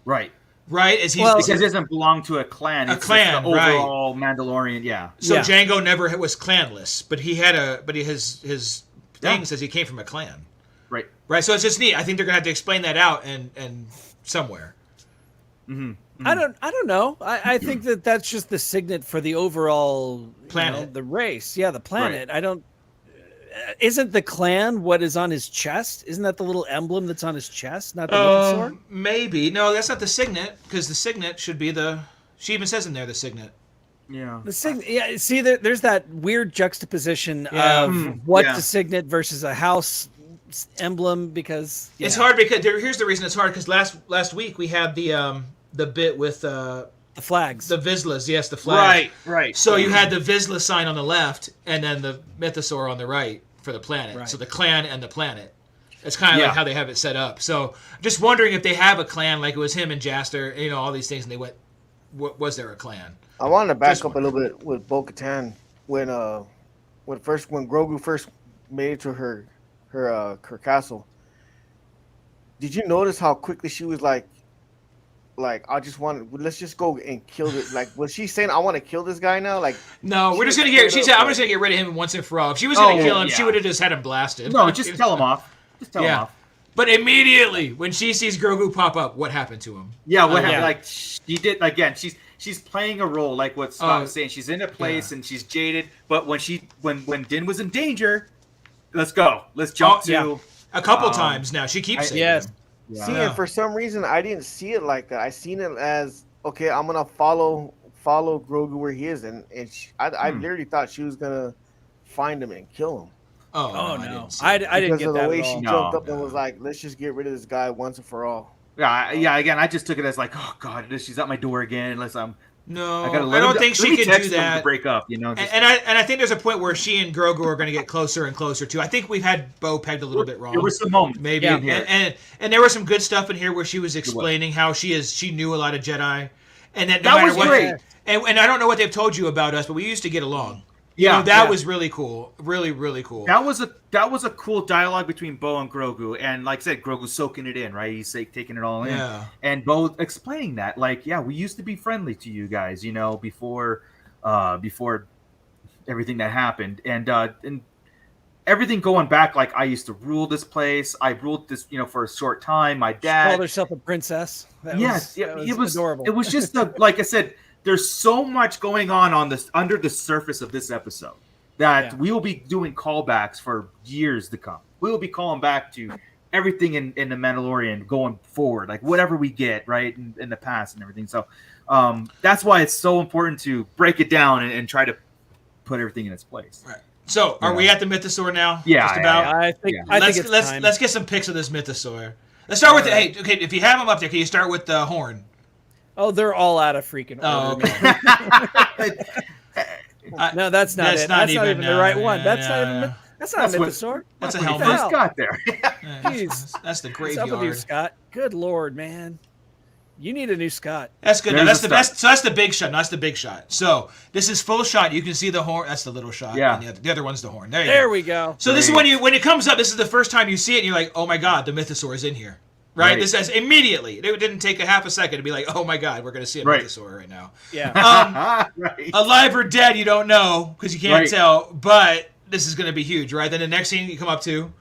Right. Right? Because it doesn't belong to a clan. It's the overall Mandalorian, So Django never was clanless, but his thing says he came from a clan. Right. So it's just neat. I think they're gonna have to explain that out and somewhere. Mm-hmm. I don't know. I think that's just the signet for the overall planet, the race. Yeah, the planet. Right. I don't. Isn't the clan what is on his chest? Isn't that the little emblem that's on his chest? Not the mythosaur? Maybe. No, that's not the signet, because the signet should be she even says in there the signet. Yeah. The signet. Yeah. See, there's that weird juxtaposition of what's the signet versus a house emblem, because it's hard because here's the reason it's hard, because last week we had the bit with the flags, the Vizslas, the flag. Right. So you had the Vizsla sign on the left, and then the mythosaur on the right for the planet. Right. So the clan and the planet. It's kind of like how they have it set up. So just wondering if they have a clan, like it was him and Jaster, all these things, and they went, was there a clan? I wanted to back up a little bit with Bo-Katan when Grogu first made it to her castle. Did you notice how quickly she was like let's just go and kill it? Like, was she saying I want to kill this guy now? Like, no, we're just gonna get. She said I'm just gonna get rid of him once and for all. If she was gonna kill him, she would have just had him blasted. No, just tell him off. Just tell him off. But immediately when she sees Grogu pop up, what happened to him? Yeah, what happened? Like, she did again. She's playing a role, like what Scott was saying. She's in a place and she's jaded. But when Din was in danger, let's go. Let's jump Oh, to a couple times now. She keeps saying Yes. him. yeah. See, and for some reason, I didn't see it like that. I seen it as, okay, I'm gonna follow Grogu where he is, and I literally thought she was gonna find him and kill him. Oh, Oh I no, didn't see I it. didn't Because get of the that way at she all. jumped No, up and was like, let's just get rid of this guy once and for all. Yeah. Again, I just took it as like, oh god, she's at my door again. Unless No, I gotta I don't think let she me could text do them to that. break up. You know, just, And I think there's a point where she and Grogu are going to get closer and closer too. I think we've had Bo pegged a little bit wrong. there was some moments Maybe, in here. and there was some good stuff in here where she was explaining how she knew a lot of Jedi, and that no That matter was what, great. and I don't know what they've told you about us, but we used to get along. Yeah, that yeah. was really cool, really cool. That was a cool dialogue between Bo and Grogu, and like I said, Grogu's soaking it in, right? He's like, taking it all in, Yeah. and Bo explaining that, like, yeah, we used to be friendly to you guys, you know, before everything that happened, and everything going back, like I used to rule this place. I ruled this, you know, for a short time. My She dad, called herself a princess. That it was adorable. It was just like I said. There's so much going on this under the surface of this episode that we will be doing callbacks for years to come. We will be calling back to everything in the Mandalorian going forward, like whatever we get right in the past and everything. So that's why it's so important to break it down and try to put everything in its place. Right. So, are we at the Mythosaur now? Yeah, Just about. I think it's time. Let's get some pics of this Mythosaur. Let's start with hey, okay. If you have them up there, can you start with the horn? Oh, they're all out of freaking order. Oh, okay. No, that's not it. That's not even the right one. That's not even. yeah. That's not a what- mythosaur. That's a When you helmet. first got there. Jeez. That's the What's up with you, graveyard. Scott? Good lord, man. You need a new Scott. That's good. Now, There's that's the a best. So that's the big shot. No, that's the big shot. So this is full shot. You can see the horn. That's the little shot. Yeah. And the other one's the horn. There you There go. we go. So this is when it comes up. This is the first time you see it, and you're like, oh my god, the Mythosaur is in here. Right? Right. This says immediately. It didn't take a half a second to be like, oh my god, we're going to see a Right. Mythosaur right now. Yeah. Right. Alive or dead, you don't know because you can't Right. tell. But this is going to be huge, right? Then the next thing you come up to,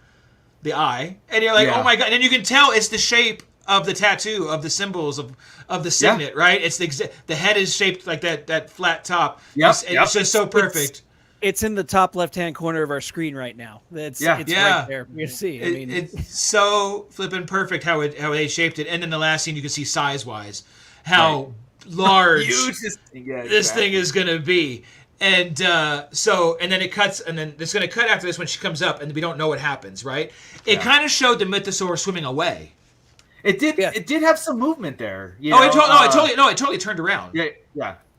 the eye, and you're like, Yeah. oh my god! And then you can tell it's the shape of the tattoo of the symbols of the signet, right? It's the head is shaped like that flat top. Yep, It's just so perfect. It's in the top left-hand corner of our screen right now. It's Yeah. right there. You see. I mean, It's so flippin' perfect how they shaped it. And then the last scene you can see size-wise how large Huge this thing, yeah, this exactly. thing is gonna be. And and then it cuts, and then it's gonna cut after this when she comes up, and we don't know what happens, right? It kind of showed the Mythosaur swimming away. It did. Yeah. It did have some movement there. You Oh, know, it totally turned around. Yeah.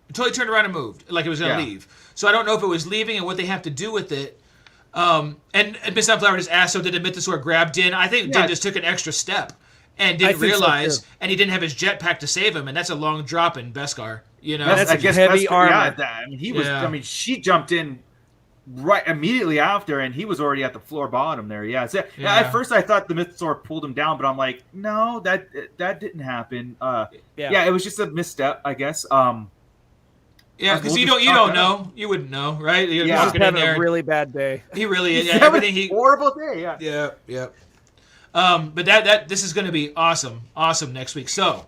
It totally turned around and moved like it was gonna Yeah. leave. So I don't know if it was leaving and what they have to do with it. And Miss Sunflower just asked, so did the Mythosaur grab Din? I think Din just took an extra step and didn't think so, realize, too. and he didn't have his jetpack to save him, and that's a long drop in Beskar. You know, That's I a guess heavy that's, armor. Yeah, I mean, he was. Yeah. I mean, she jumped in right immediately after, and he was already at the floor bottom there. Yeah. So, Yeah. At first, I thought the Mythosaur pulled him down, but I'm like, no, that didn't happen. Yeah, it was just a misstep, I guess. yeah, because we'll you just don't chalk it know, you wouldn't know, right? You're Yeah. he's walking in having there. a really bad day. He really, He's yeah, having everything a he. horrible day. Yeah. Yeah. But this is going to be awesome next week. So,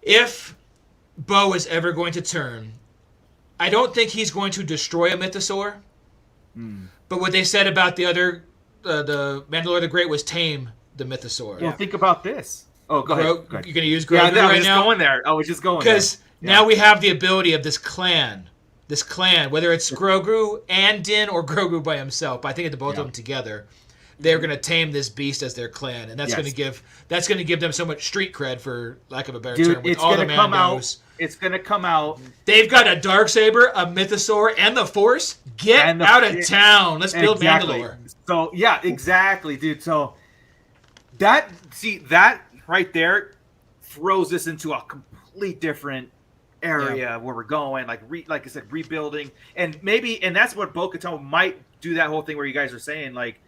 if Bo is ever going to turn, I don't think he's going to destroy a Mythosaur. But what they said about the other, the Mandalorian the Great was tame the Mythosaur. Well, think about this. Oh, go ahead. Go You're ahead. going to use Yeah, Grogu I was right just now? going there. I was just going there. Because now we have the ability of this clan, whether it's Grogu and Din or Grogu by himself. But I think it's both of them together. They're going to tame this beast as their clan, and that's Yes. going to give them so much street cred, for lack of a better Dude, term, with it's all the gonna come out. Mandos. It's gonna come out. They've got a Darksaber, a Mythosaur, and the Force. Get And the- out of town. Let's build Exactly. Mandalore. So yeah, exactly, dude. So that right there throws us into a complete different area where we're going. Like I said, rebuilding, and that's what Bo-Katan might do. That whole thing where you guys are saying like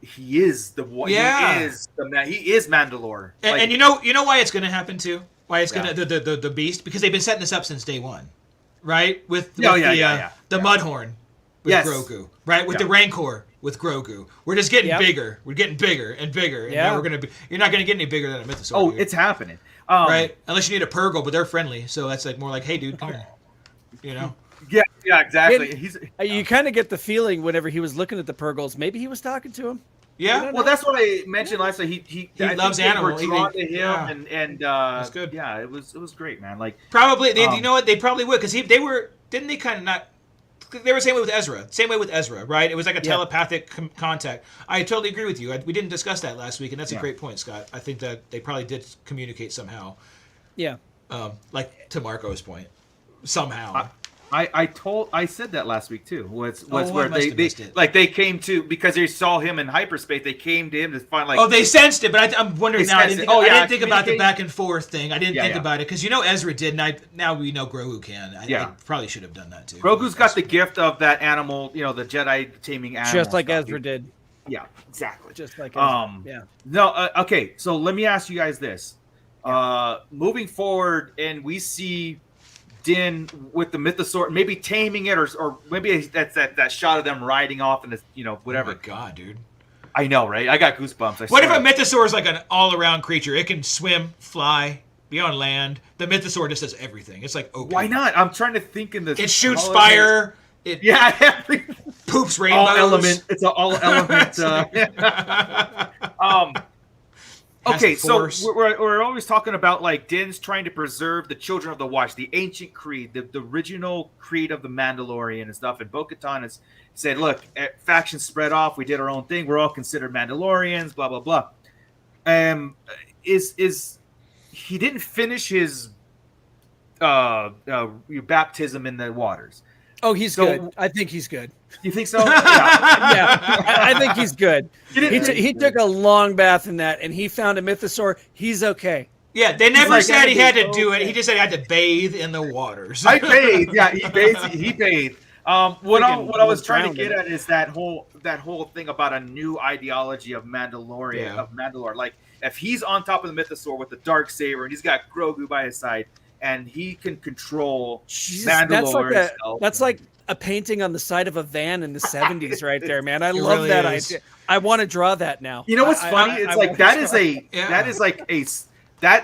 he is the one. Yeah. He is the man. He is Mandalore. And, Like, and you know why it's going to happen too? Why it's going to the beast? Because they've been setting this up since day one, right? With the Mudhorn with Yes. Grogu, right? With Yeah. the Rancor with Grogu. We're just getting Yep. bigger. We're getting bigger and bigger. And now you're not going to get any bigger than a Mythosaur. oh, dude. it's happening. right. Unless you need a Purgle, but they're friendly, so that's like more like, hey, dude, come here. You know. Yeah, exactly. It- He's You kind of get the feeling whenever he was looking at the Purgles, maybe he was talking to him. Yeah. well. That's what I mentioned last time. He I loves think they were animals. drawn to him, Yeah. and That's good. yeah, it was great, man. Like Probably, you know what? They probably would because they were. Didn't they kind of not? They were the same way with Ezra. Same way with Ezra, right? It was like a telepathic contact. I totally agree with you. We didn't discuss that last week, and that's a great point, Scott. I think that they probably did communicate somehow. Yeah. Like to Marco's point, somehow. I said that last week too. Was I where must have missed it. they came to because they saw him in hyperspace. They came to him to find like. Oh, they sensed it, but I'm wondering They now. I sensed didn't, it. think, Oh, I yeah, didn't think about the communicating- back and forth thing. I didn't Yeah, think yeah. about it because Ezra did, and now we know Grogu can. I probably should have done that too. Grogu's got the gift of that animal, the Jedi taming animal. Just like stuff, Ezra dude. did. Yeah, exactly. Just like Ezra. Yeah. No, okay. So let me ask you guys this: moving forward, and we see Din with the mythosaur, maybe taming it, or maybe that's that shot of them riding off in this, whatever. Oh my god, dude! I know, right? I got goosebumps. What if a mythosaur is like an all-around creature? It can swim, fly, be on land. The mythosaur just does everything. It's like okay. Why not? I'm trying to think in this. It shoots fire. It poops rainbows. All element. It's an all element. Okay, so we're always talking about like Din's trying to preserve the Children of the Watch, the ancient creed, the original creed of the Mandalorian and stuff. And Bo-Katan has said, "Look, factions spread off. We did our own thing. We're all considered Mandalorians." Blah blah blah. Is he didn't finish his baptism in the waters? Oh, he's good. I think he's good. You think so? Yeah, I think he's good. He took a long bath in that, and he found a mythosaur. He's okay. Yeah, they never said he had to do it. okay. He just said he had to bathe in the waters. I bathed. Yeah, he bathed. What I was trying to get at is that whole thing about a new ideology of Mandalorian of Mandalore. Like if he's on top of the mythosaur with the dark saber and he's got Grogu by his side and he can control Mandalore. That's like a painting on the side of a van in the 70s right there, man. I love really that is. idea. I want to draw that now. You know what's funny? It's like that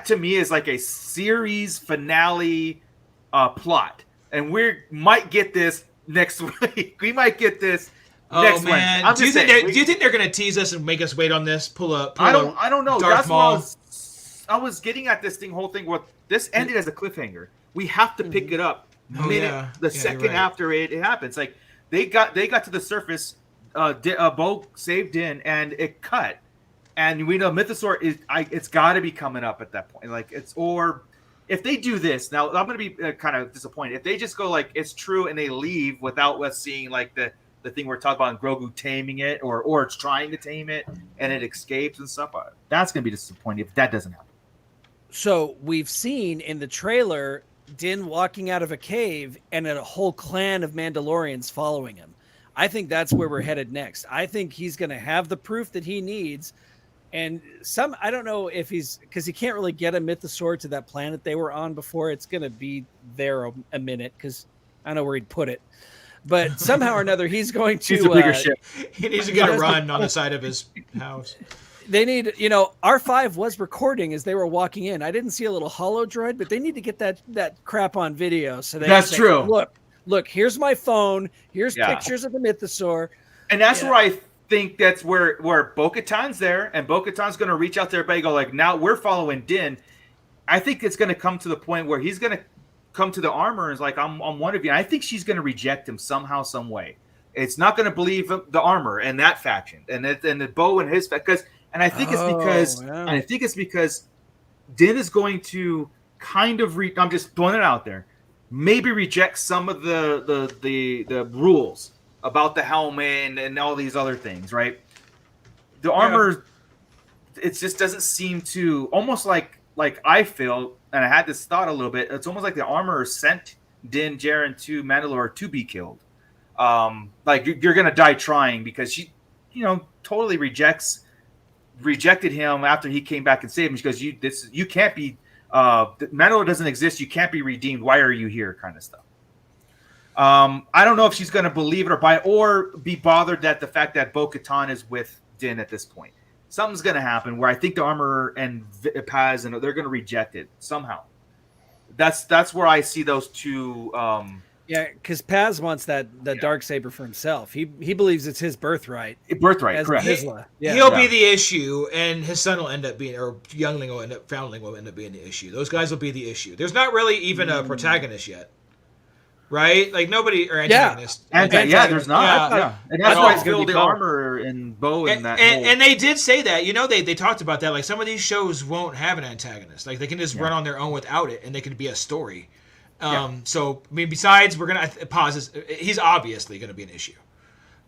to me is like a series finale plot. And we might get this next week. We might get this next man. Wednesday. Do you think they're going to tease us and make us wait on this? I don't know. Darth That's Maul. what I was getting at this whole thing where this ended as a cliffhanger. We have to pick it up the second after it happens. Like they got to the surface. Bo saved Din, and it cut. And we know Mythosaur it's got to be coming up at that point. Like if they do this now, I'm going to be kind of disappointed if they just go like it's true and they leave without us seeing like the thing we're talking about, Grogu taming it or it's trying to tame it and it escapes and stuff. That's going to be disappointing if that doesn't happen. So we've seen in the trailer Din walking out of a cave and a whole clan of Mandalorians following him. I think that's where we're headed next. I think he's going to have the proof that he needs. And I don't know if because he can't really get a mythosaur to that planet they were on before. It's going to be there a minute because I don't know where he'd put it. But somehow or another, he's going to. He's a bigger ship. He needs to get a run on the side of his house. They need, R5 was recording as they were walking in. I didn't see a little holo droid, but they need to get that crap on video. So that's true. Look, here's my phone. Here's pictures of the mythosaur. And that's where I think that's where Bo-Katan's there, and Bo-Katan's going to reach out to everybody and go like, now we're following Din. I think it's going to come to the point where he's going to come to the armor and is like, I'm one of you. And I think she's going to reject him somehow, some way. It's not going to believe the armor and that faction and the Bo and his because. And I think it's because Din is going to kind of I'm just throwing it out there. Maybe reject some of the rules about the helmet and all these other things, right? The armor, it just doesn't seem to almost like I feel, and I had this thought a little bit. It's almost like the armor sent Din Djarin to Mandalore to be killed. Like you're gonna die trying because she, totally rejected him after he came back and saved him because you can't be Mandalore doesn't exist, you can't be redeemed, why are you here, kind of stuff. I don't know if she's going to believe it or buy it or be bothered that the fact that Bo-Katan is with Din at this point. Something's going to happen where I think the armor and Paz and they're going to reject it somehow. That's where I see those two Yeah, because Paz wants that dark saber for himself. He believes it's his birthright. Birthright, As correct. Vizsla. Yeah. He'll Yeah. be the issue, and his son will end up being, or youngling will end up, foundling will end up being the issue. Those guys will be the issue. There's not really even a protagonist yet, right? Like nobody or antagonist. There's not. Yeah. Yeah. And that's At why all. it's filled the armor and bow and that. And they did say that. You know, they talked about that. Like some of these shows won't have an antagonist. Like they can just run on their own without it, and they can be a story. So I mean, besides, we're gonna pause this. He's obviously gonna be an issue,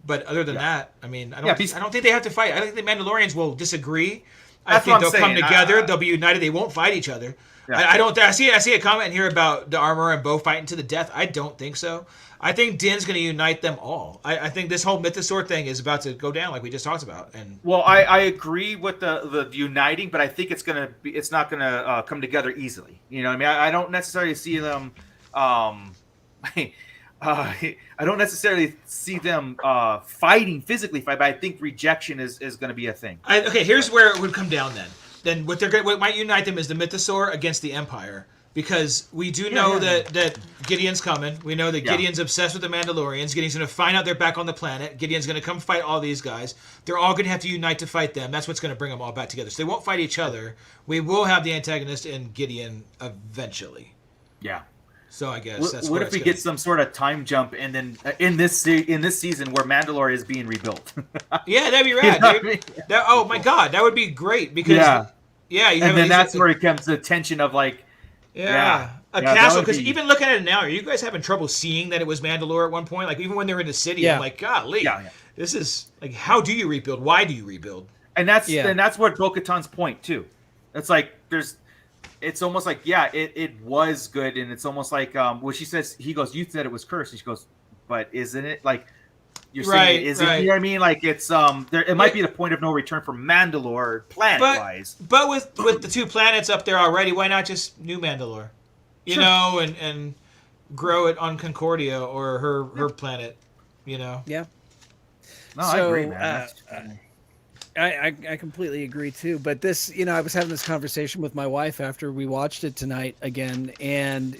but other than that, I mean, I don't think they have to fight. I think the Mandalorians will disagree. I think they'll come together. They'll be united. They won't fight each other. Yeah. I don't. I see a comment here about the armor and Bo fighting to the death. I don't think so. I think Din's going to unite them all. I think this whole Mythosaur thing is about to go down, like we just talked about. And well, I agree with the uniting, but I think it's not gonna come together easily. You know what I mean? I don't necessarily see them. I don't necessarily see them physically fight, but I think rejection is going to be a thing. Okay, here's where it would come down then. Then what might unite them is the Mythosaur against the Empire. Because we do know that Gideon's coming. We know that Gideon's obsessed with the Mandalorians. Gideon's going to find out they're back on the planet. Gideon's going to come fight all these guys. They're all going to have to unite to fight them. That's what's going to bring them all back together. So they won't fight each other. We will have the antagonist in Gideon eventually. Yeah. So I guess that's what if we get some sort of time jump and then in this season where Mandalore is being rebuilt? Yeah, that'd be rad, dude. Oh my God, that would be great because you have and then that's where it comes to the tension of like. A castle, because even looking at it now, are you guys having trouble seeing that it was Mandalore at one point? Like, even when they're in the city, I'm like, golly, this is, like, how do you rebuild? Why do you rebuild? And that's what Bo-Katan's point, too. It's like, it's almost like, it was good, and it's almost like, when she says, he goes, you said it was cursed, and she goes, but isn't it? Like, you're saying it isn't, you know what I mean? Like, it's, it might be the point of no return for Mandalore, planet-wise. But with the two planets up there already, why not just New Mandalore? You know, and grow it on Concordia or her planet, you know? Yeah. No, I agree, man. I completely agree, too. But this, you know, I was having this conversation with my wife after we watched it tonight again, and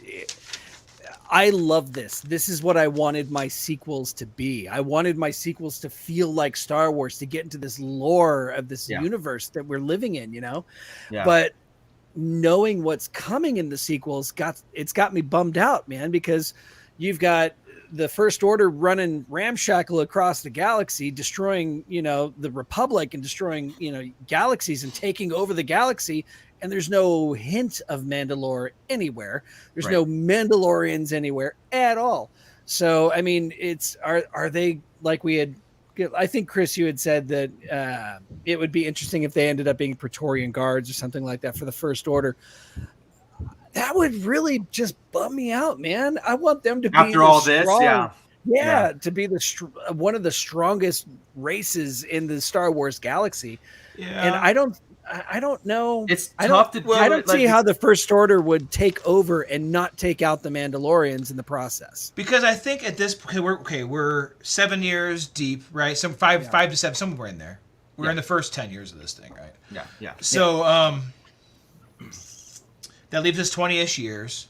I love this. This is what I wanted my sequels to be. I wanted my sequels to feel like Star Wars, to get into this lore of this universe that we're living in, you know? Yeah. But knowing what's coming in the sequels got me bummed out, man, because you've got the First Order running ramshackle across the galaxy, destroying, you know, the Republic and destroying, you know, galaxies and taking over the galaxy. And there's no hint of Mandalore anywhere. There's no Mandalorians anywhere at all. So, I mean, are they like we had, I think, Chris, you had said that it would be interesting if they ended up being Praetorian Guards or something like that for the First Order. That would really just bum me out, man. I want them to be after all this, to be one of the strongest races in the Star Wars galaxy. Yeah. And I don't know. It's tough to do. I don't see how the First Order would take over and not take out the Mandalorians in the process. Because I think at this point, we're 7 years deep, right? Some five to seven, somewhere in there. We're in the first 10 years of this thing, right? Yeah. So that leaves us 20-ish years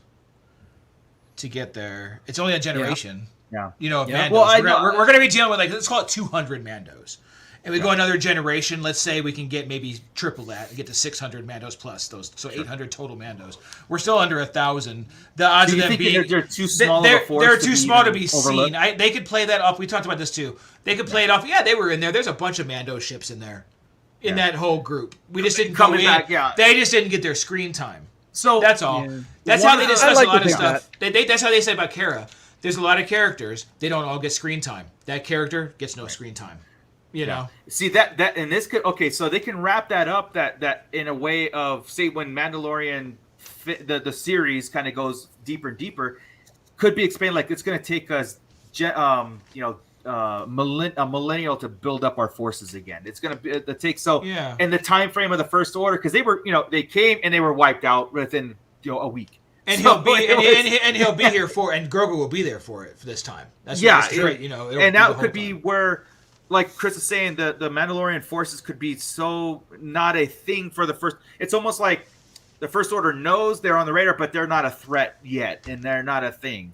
to get there. It's only a generation. Yeah. You know, of Mandos. Well, we're going to be dealing with, like, let's call it 200 Mandos. And we go another generation. Let's say we can get maybe triple that and get to 600 Mandos plus those, so 800 total Mandos. We're still under 1,000. The odds of them being they're too small. They're too small to be seen. They could play that off. We talked about this too. They could play it off. Yeah, they were in there. There's a bunch of Mando ships in there, in that whole group. We just didn't go in. They just didn't get their screen time. So that's all. Yeah. That's how they discuss a lot of stuff. That's how they say about Kara. There's a lot of characters. They don't all get screen time. That character gets no screen time. You know, see that and this could so they can wrap that up that in a way of, say, when Mandalorian the series kind of goes deeper and deeper, could be explained like it's going to take us a millennial to build up our forces again. It's going to take in the time frame of the First Order, because they came and they were wiped out within a week. And he'll be here for, and Grogu will be there for it for this time. That's straight, and that could be where, like Chris is saying, the Mandalorian forces could be so not a thing for the first. It's almost like the First Order knows they're on the radar, but they're not a threat yet, and they're not a thing.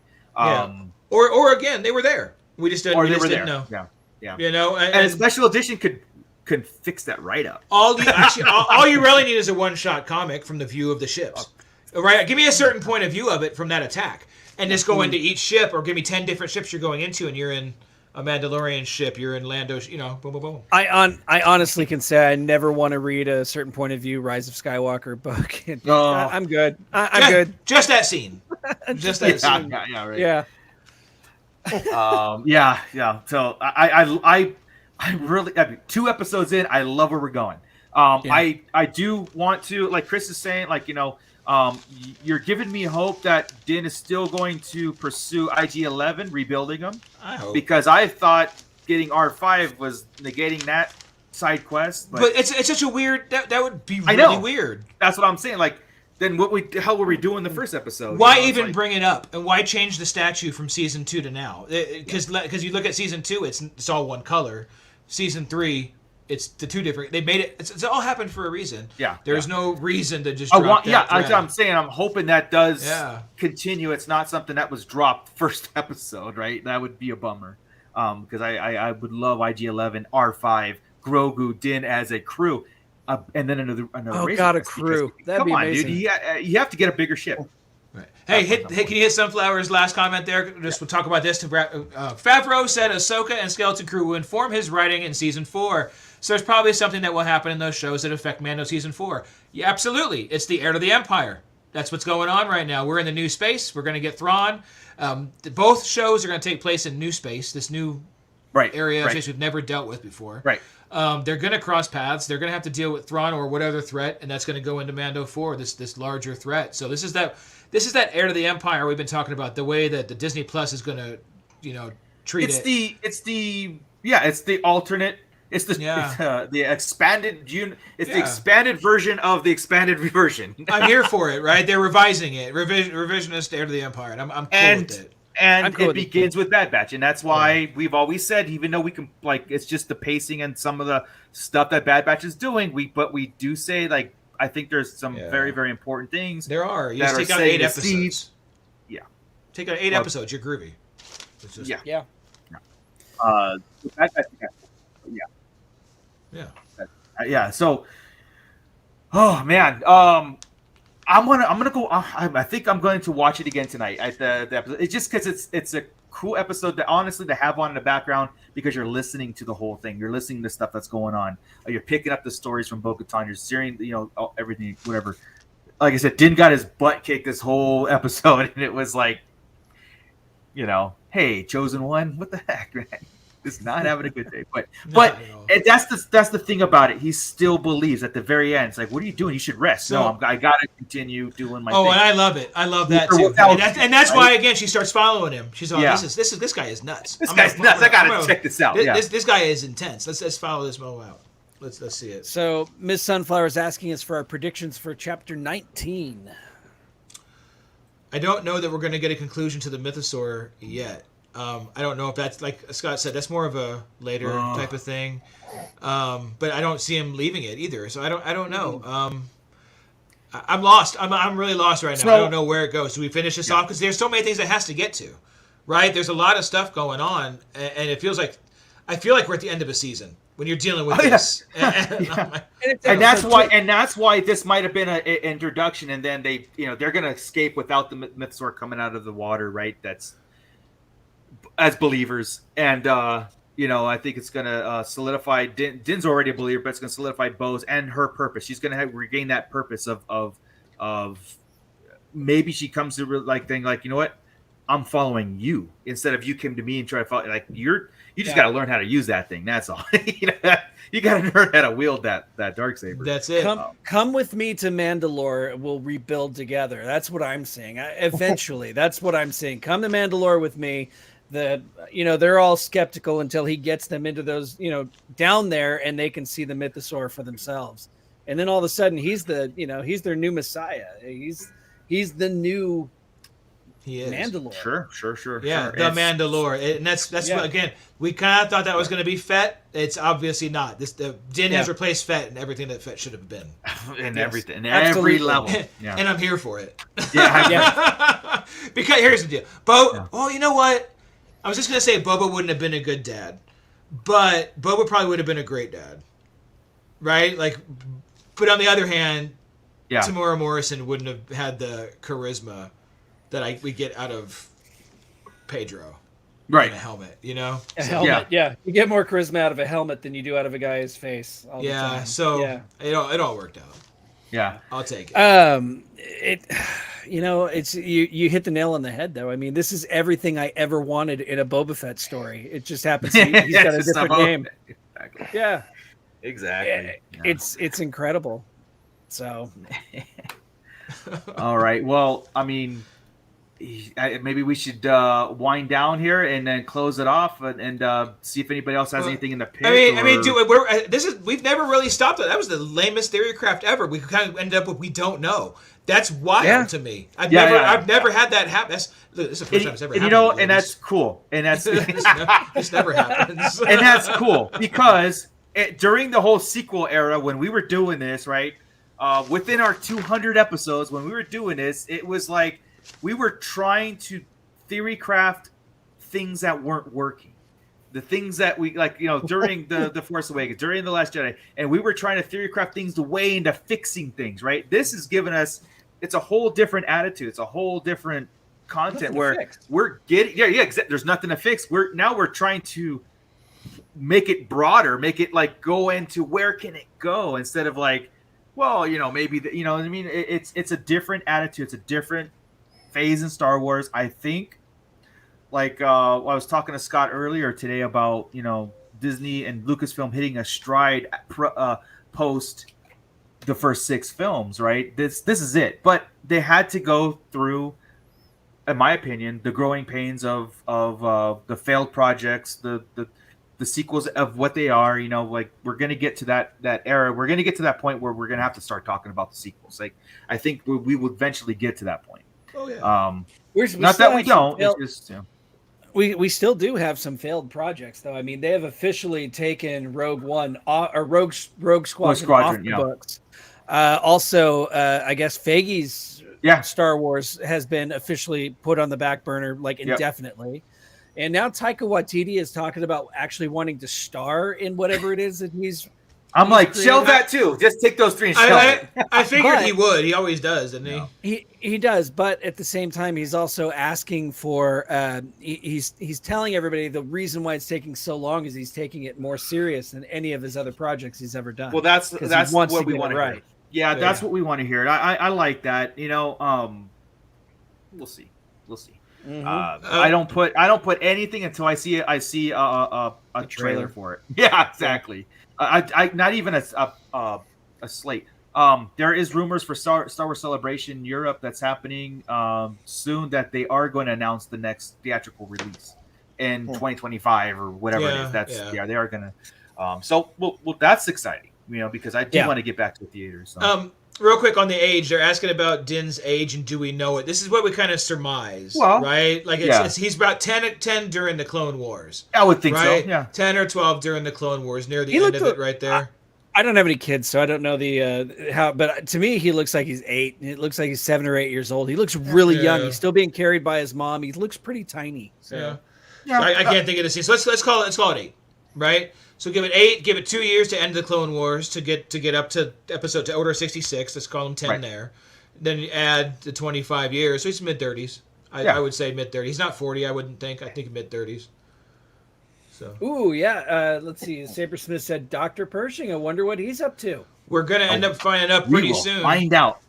Or again, they were there. We just didn't, Or we they just were didn't there. know. Yeah. Yeah. You know, And a special edition could fix that right up. all you really need is a one-shot comic from the view of the ships. Right? Give me a certain point of view of it from that attack. And just go into each ship, or give me 10 different ships you're going into, and you're in a Mandalorian ship, you're in Lando's, you know, boom, boom, boom. I honestly can say I never want to read a certain point of view Rise of Skywalker book. I'm good. I'm good. Just that scene. Just that scene. Yeah, right. Yeah. Yeah. So I really, 2 episodes in, I love where we're going. I do want to, like Chris is saying, like, you know, you're giving me hope that Din is still going to pursue IG-11, rebuilding them. I hope. Because I thought getting R5 was negating that side quest. But it's such a weird, that would be I know. really weird. That's what I'm saying. Like, then how were we doing the first episode? Why You know, even bring it up? And why change the statue from season 2 to now? Because you look at season 2, it's all one color. Season 3, it's the 2 different. They made it. It's all happened for a reason. Yeah. There's no reason to just drop that thread. I'm saying. I'm hoping that does continue. It's not something that was dropped first episode, right? That would be a bummer. Because I would love IG-11, R5, Grogu, Din as a crew, and then another. Oh race God, a quest, crew! because, That'd come be on, amazing. dude. You have to get a bigger ship. Right. Hey, can you hit Sunflower's last comment there? Just we'll talk about this. Favreau said Ahsoka and Skeleton Crew will inform his writing in season 4. So there's probably something that will happen in those shows that affect Mando season 4. Yeah, absolutely. It's the heir to the Empire. That's what's going on right now. We're in the new space. We're going to get Thrawn. Both shows are going to take place in new space, this new area of space we've never dealt with before. Right. They're going to cross paths. They're going to have to deal with Thrawn or whatever threat, and that's going to go into Mando 4, this larger threat. So this is that heir to the Empire we've been talking about. The way that the Disney Plus is going to, treat it. It's the alternate. It's the expanded. The expanded version of the expanded version. I'm here for it. Right? They're revising it. Revisionist heir to the Empire, and I'm cool with it. And it begins with Bad Batch, and that's why we've always said, even though we can, like, it's just the pacing and some of the stuff that Bad Batch is doing. But we do say, like, I think there's some very, very important things. There are. You just take out 8 episodes. Yeah. Take out 8 episodes. You're groovy. Yeah. Yeah. So, oh man, I'm gonna go. I think I'm going to watch it again tonight. At the episode, it's just because it's a cool episode that honestly to have on in the background, because you're listening to the whole thing. You're listening to stuff that's going on. You're picking up the stories from Bo-Katan. You're seeing, everything, whatever. Like I said, Din got his butt kicked this whole episode, and it was like, hey, Chosen One, what the heck, man? Is not having a good day, but that's the thing about it. He still believes at the very end. It's like, what are you doing? You should rest. So, I gotta continue doing my thing. And I love it. I love that too. And that's why again she starts following him. She's like, this guy is nuts. This guy's nuts. I gotta check this out. This guy is intense. Let's follow this mo out. Let's see it. So Miss Sunflower is asking us for our predictions for chapter 19. I don't know that we're going to get a conclusion to the Mythosaur yet. I don't know if that's, like Scott said, that's more of a later type of thing. But I don't see him leaving it either. So I don't know. I'm lost. I'm really lost right now. I don't know where it goes. Do we finish this off? Because there's so many things it has to get to, right? There's a lot of stuff going on, and it feels like I feel like we're at the end of a season when you're dealing with this. And that's why this might have been an introduction, and then they're gonna escape without the Mythosaur coming out of the water, right? That's as believers, and I think it's gonna solidify. Din's already a believer, but it's gonna solidify Bo's and her purpose. She's gonna regain that purpose of maybe she comes to like thing like, you know what, I'm following you instead of you came to me and try to follow. Like you just got to learn how to use that thing. That's all. You got to learn how to wield that darksaber. That's it. Come with me to Mandalore. We'll rebuild together. That's what I'm saying. Eventually, that's what I'm saying. Come to Mandalore with me. They're all skeptical until he gets them into those, down there, and they can see the Mythosaur for themselves. And then all of a sudden, he's their new Messiah. He's the new. He is. Mandalore. Sure. Yeah, the Mandalore. And that's what, again, we kind of thought that was going to be Fett. It's obviously not. Din has replaced Fett and everything that Fett should have been. Everything. In every level. Yeah. And I'm here for it. Yeah. Because here's the deal. Bo, well, you know what? I was just gonna say Boba wouldn't have been a good dad, but Boba probably would have been a great dad, right? Like, but on the other hand, Yeah. Tamora Morrison wouldn't have had the charisma that we get out of Pedro. Right. In a helmet, you know? A So- helmet, yeah. You get more charisma out of a helmet than you do out of a guy's face. All the Yeah, time. so yeah. it all worked out. Yeah. I'll take it. It's you hit the nail on the head though. I mean, this is everything I ever wanted in a Boba Fett story. It just happens he's got a It's just different not name. Exactly. Yeah. Exactly. Yeah. It's incredible. So All right. Well, I mean, maybe we should wind down here and then close it off and see if anybody else has anything in the pit. I mean, dude, we've never really stopped it. That was the lamest theory craft ever. We kind of ended up with we don't know. That's wild to me. I've never had that happen. This is the first time it's ever happened. And that's cool. And that's this never happens. And that's cool because during the whole sequel era, when we were doing this, right, within our 200 episodes, when we were doing this, it was like we were trying to theory craft things that weren't working. The things that we like, during the Force Awakens, during The Last Jedi, and we were trying to theory craft things the way into fixing things, right? This has given us, it's a whole different attitude. It's a whole different content where we're getting, there's nothing to fix. We're trying to make it broader, make it like go into where can it go instead of like, well, maybe what I mean? It's a different attitude. It's a different phase in Star Wars. I think, like I was talking to Scott earlier today about Disney and Lucasfilm hitting a stride post the first 6 films, right? This is it. But they had to go through, in my opinion, the growing pains of the failed projects, the sequels of what they are. Like we're gonna get to that era. We're gonna get to that point where we're gonna have to start talking about the sequels. Like I think we will eventually get to that point. Oh yeah. Not that we don't. It's just we still do have some failed projects though. I mean, they have officially taken Rogue One or Rogue Squadron off the books. Also, I guess Feige's Star Wars has been officially put on the back burner like indefinitely. And now Taika Waititi is talking about actually wanting to star in whatever it is that he's like, shelve that too. Just take those 3 and shelve it. I figured he would. He always does, doesn't he? He does, but at the same time, he's also asking for. He's telling everybody the reason why it's taking so long is he's taking it more serious than any of his other projects he's ever done. Well, that's what we want to hear. Yeah, that's what we want to hear. I like that. We'll see. Mm-hmm. I don't put anything until I see a trailer for it. Yeah, exactly. I not even a slate. There is rumors for Star Wars Celebration Europe that's happening soon that they are going to announce the next theatrical release in 2025 or whatever it is. They are going to. So that's exciting, because I do want to get back to the theaters. So. Real quick on the age, they're asking about Din's age and do we know it? This is what we kind of surmise, right? Like he's about 10 during the Clone Wars. I would think right? so. Yeah, 10 or 12 during the Clone Wars, near the end of it, right there. I don't have any kids, so I don't know the how. But to me, he looks like he's 8. It looks like he's 7 or 8 years old. He looks really young. He's still being carried by his mom. He looks pretty tiny. So. So I can't think of the scene. So let's call it 8, right? So give it 8. Give it 2 years to end the Clone Wars to get up to Order 66. Let's call him 10 there. Then you add the 25 years. So he's mid-30s. I would say mid-30s. He's not 40. I wouldn't think. I think mid-30s. So. Ooh, yeah. Let's see. Saber Smith said Dr. Pershing. I wonder what he's up to. We're gonna end up finding out pretty soon. Find out.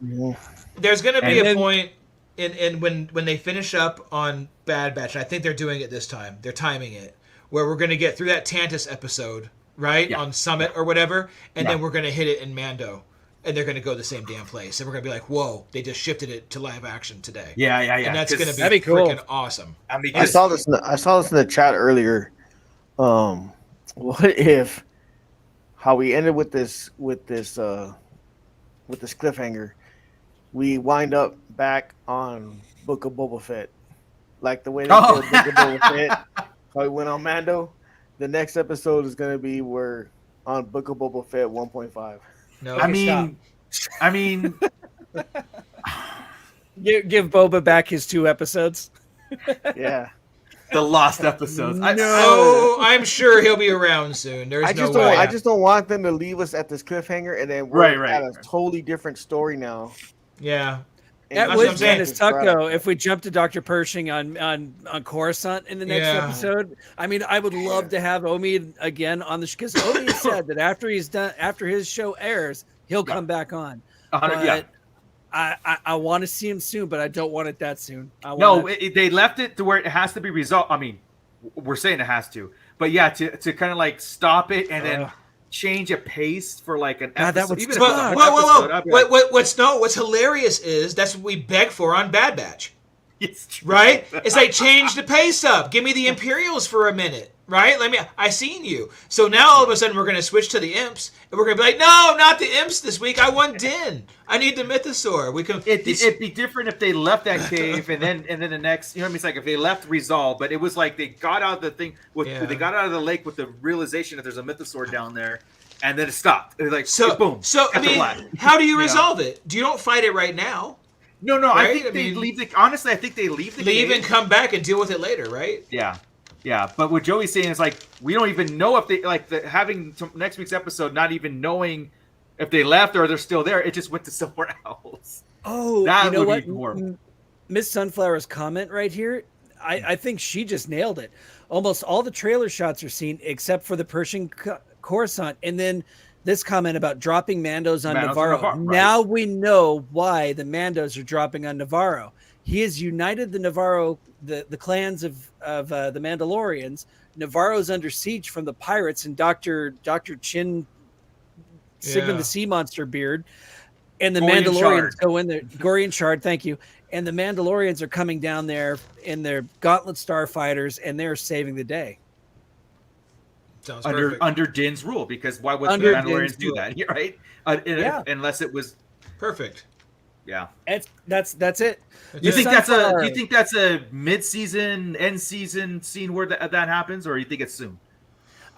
There's gonna be a point in when they finish up on Bad Batch. And I think they're doing it this time. They're timing it. Where we're going to get through that Tantus episode, right, on Summit or whatever, and then we're going to hit it in Mando, and they're going to go to the same damn place, and we're going to be like, whoa, they just shifted it to live action today. Yeah. And that's going to be freaking awesome. I mean, I saw this in the chat earlier. What if how we ended with this cliffhanger, we wind up back on Book of Boba Fett, like the way they did Book of Boba Fett. How we went on Mando. The next episode is going to be we're on Book of Boba Fett 1.5. No, I mean, give Boba back his 2 episodes. Yeah. The lost episodes. Oh, I'm sure he'll be around soon. There's no way. I just don't want them to leave us at this cliffhanger and then we're at a totally different story now. Yeah. That That's what I'm would saying. kind of suck though if we jump to Dr. Pershing on Coruscant in the next episode. I mean, I would love to have Omi again on the because Omi said that after his show airs, he'll come back on. But I want to see him soon, but I don't want it that soon. They left it to where it has to be resolved. I mean, we're saying it has to, but yeah, to kind of like stop it and then change a pace for like an episode. That would even whoa. What's hilarious is that's what we beg for on Bad Batch. Right? It's like change the pace up. Give me the Imperials for a minute. Right? I seen you. So now all of a sudden we're gonna switch to the Imps and we're gonna be like, no, not the Imps this week. I want Din. I need the Mythosaur. It'd be different if they left that cave and then the next, you know what I mean? It's like if they left Resolve, but it was like they got out of the thing they got out of the lake with the realization that there's a Mythosaur down there, and then it stopped. It was like boom. So I mean, how do you resolve it? You don't fight it right now. No, right? I think they leave the. Honestly, I think they leave the cave and come back and deal with it later, right? Yeah, but what Joey's saying is like we don't even know if they having next week's episode not even knowing if they left or they're still there. It just went to somewhere else. Oh, that you know would what? be horrible. Miss Sunflower's comment right here, I think she just nailed it. Almost all the trailer shots are seen except for the Pershing Coruscant, and then this comment about dropping Mandos on Navarro. Right. Now we know why the Mandos are dropping on Navarro. He has united the Navarro, the clans of the Mandalorians. Navarro's under siege from the pirates and Dr. Chin, Sigmund the Sea Monster beard, and the Gorian Mandalorians Shard. go in there. Gorian Shard, thank you. And the Mandalorians are coming down there in their Gauntlet starfighters, and they're saving the day. Sounds under Din's rule, because why would the Mandalorians do that? Right? Unless it was perfect. Yeah, that's it. You think that's a mid-season, end-season scene where that happens, or you think it's soon?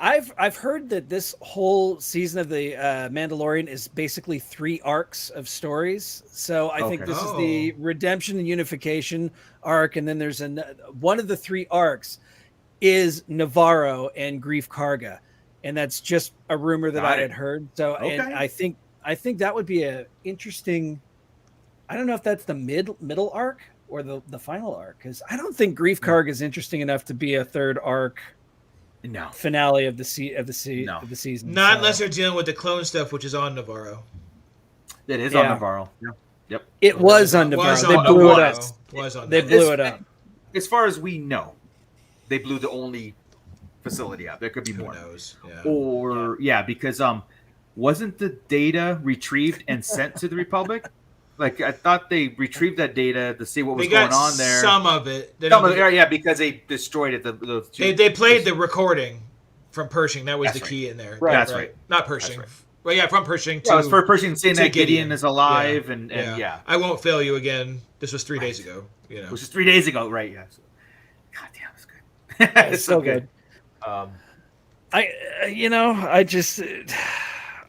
I've heard that this whole season of the Mandalorian is basically 3 arcs of stories. So I think this is the redemption and unification arc, and then there's one of the 3 arcs is Navarro and Grief Karga, and that's just a rumor that I had heard. So and I think that would be a interesting. I don't know if that's the middle arc or the final arc, because I don't think Grief Karga is interesting enough to be a 3rd arc. No finale of the season. Not unless they're dealing with the clone stuff, which is on Navarro. It is on Navarro. Yep. It was on Navarro. They blew it up. They blew it up. As far as we know, they blew the only facility up. There could be more. Who knows? Yeah. Or because wasn't the data retrieved and sent to the Republic? Like I thought they retrieved that data to see what was going on there. Some of it. Because they destroyed it. They played the recording from Pershing. That was the key in there. Right. That's right. Not Pershing. Well, yeah, from Pershing to. Yeah, it was for Pershing saying that Gideon is alive, and I won't fail you again. This was 3 days ago. Which is 3 days ago, right? Yeah. So, God damn, it's good. It's so good.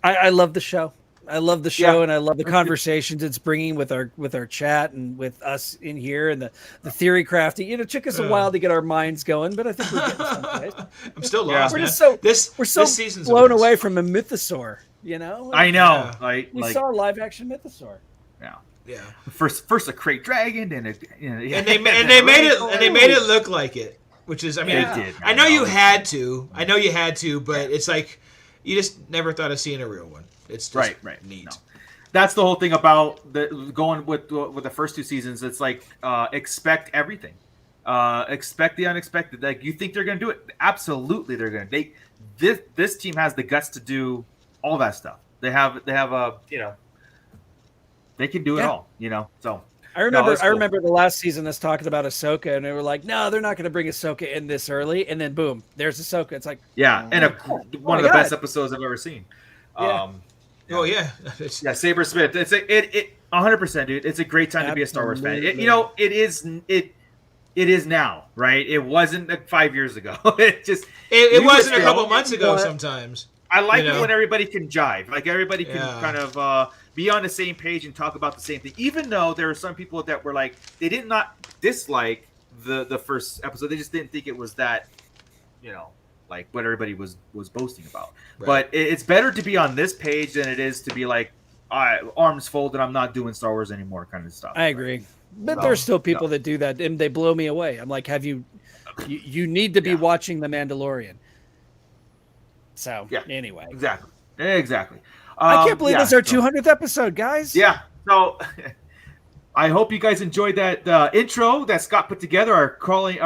I love the show. I love the show, and I love the conversations it's bringing with our chat and with us in here and the theory crafting. It took us a while to get our minds going, but I think we're getting someplace. I'm still lost. We're man. just so season's blown away from a mythosaur. I know. We saw a live action mythosaur. Yeah. First a crate dragon, and they made it look like it, which is they did. I know you had to, but it's like you just never thought of seeing a real one. It's just neat. No. That's the whole thing about going with the first 2 seasons. It's like expect everything, expect the unexpected. Like you think they're going to do it, absolutely they're going to. This team has the guts to do all that stuff. They have they can do it all. So I remember the last season us talking about Ahsoka, and they were like, no, they're not going to bring Ahsoka in this early, and then boom, there's Ahsoka. It's like one of the best episodes I've ever seen. Saber Smith. It's it 100%, dude. It's a great time to be a Star Wars fan. It is now, right? It wasn't 5 years ago. It wasn't a couple months ago. Sometimes I like it when everybody can jive, like everybody can kind of be on the same page and talk about the same thing. Even though there are some people that were like they did not dislike the first episode. They just didn't think it was that, like what everybody was boasting about. Right. But it's better to be on this page than it is to be like, arms folded, I'm not doing Star Wars anymore kind of stuff. I agree. But there's still people that do that, and they blow me away. I'm like, have you need to be watching The Mandalorian. So, anyway. Exactly. I can't believe it's our 200th episode, guys. Yeah. So I hope you guys enjoyed that intro that Scott put together, our crawling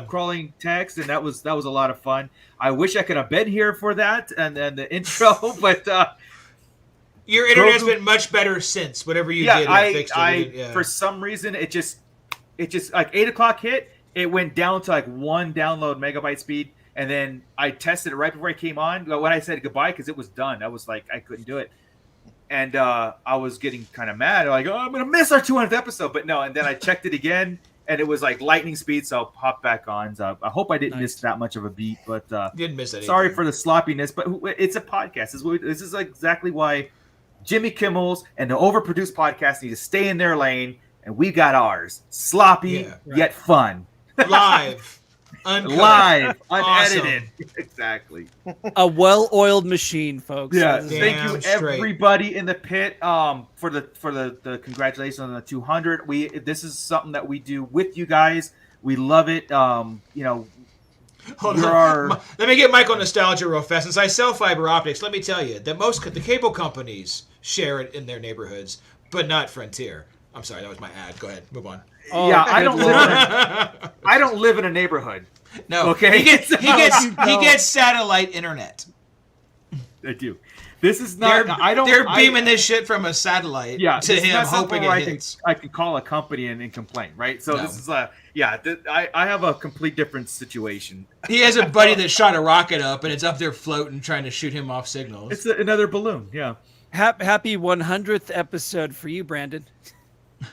crawling text, and that was a lot of fun. I wish I could have been here for that and the intro, but your internet's been much better since whatever you did. For some reason it just like 8 o'clock hit, it went down to like 1 download megabyte speed, and then I tested it right before I came on. When I said goodbye, because it was done, I was like, I couldn't do it. And I was getting kind of mad. Like, I'm going to miss our 200th episode. But no, and then I checked it again, and it was like lightning speed, so I'll pop back on. So I hope I didn't miss that much of a beat. But didn't miss anything. Sorry for the sloppiness, but it's a podcast. This is exactly why Jimmy Kimmel's and the overproduced podcast need to stay in their lane, and we got ours. Sloppy, yet fun. Live. Uncut. Live, Awesome. unedited. Exactly. A well-oiled machine, folks. Yeah, That is- thank you straight. everybody in the pit for the congratulations on the 200. This is something that we do with you guys. We love it. Hold on. Let me get Michael nostalgia real fast. Since I sell fiber optics, let me tell you that the cable companies share it in their neighborhoods, but not Frontier. I'm sorry, that was my ad. Go ahead, move on. Oh, yeah, I good don't live in a neighborhood. No, Okay. He gets satellite internet. I do. This is not. They're beaming this shit from a satellite to this is him, not something hoping where it hits. I can call a company and complain, right? So No. this is I have a complete different situation. He has a buddy that shot a rocket up, and it's up there floating, trying to shoot him off signals. It's another balloon. Yeah. Happy 100th episode for you, Brandon.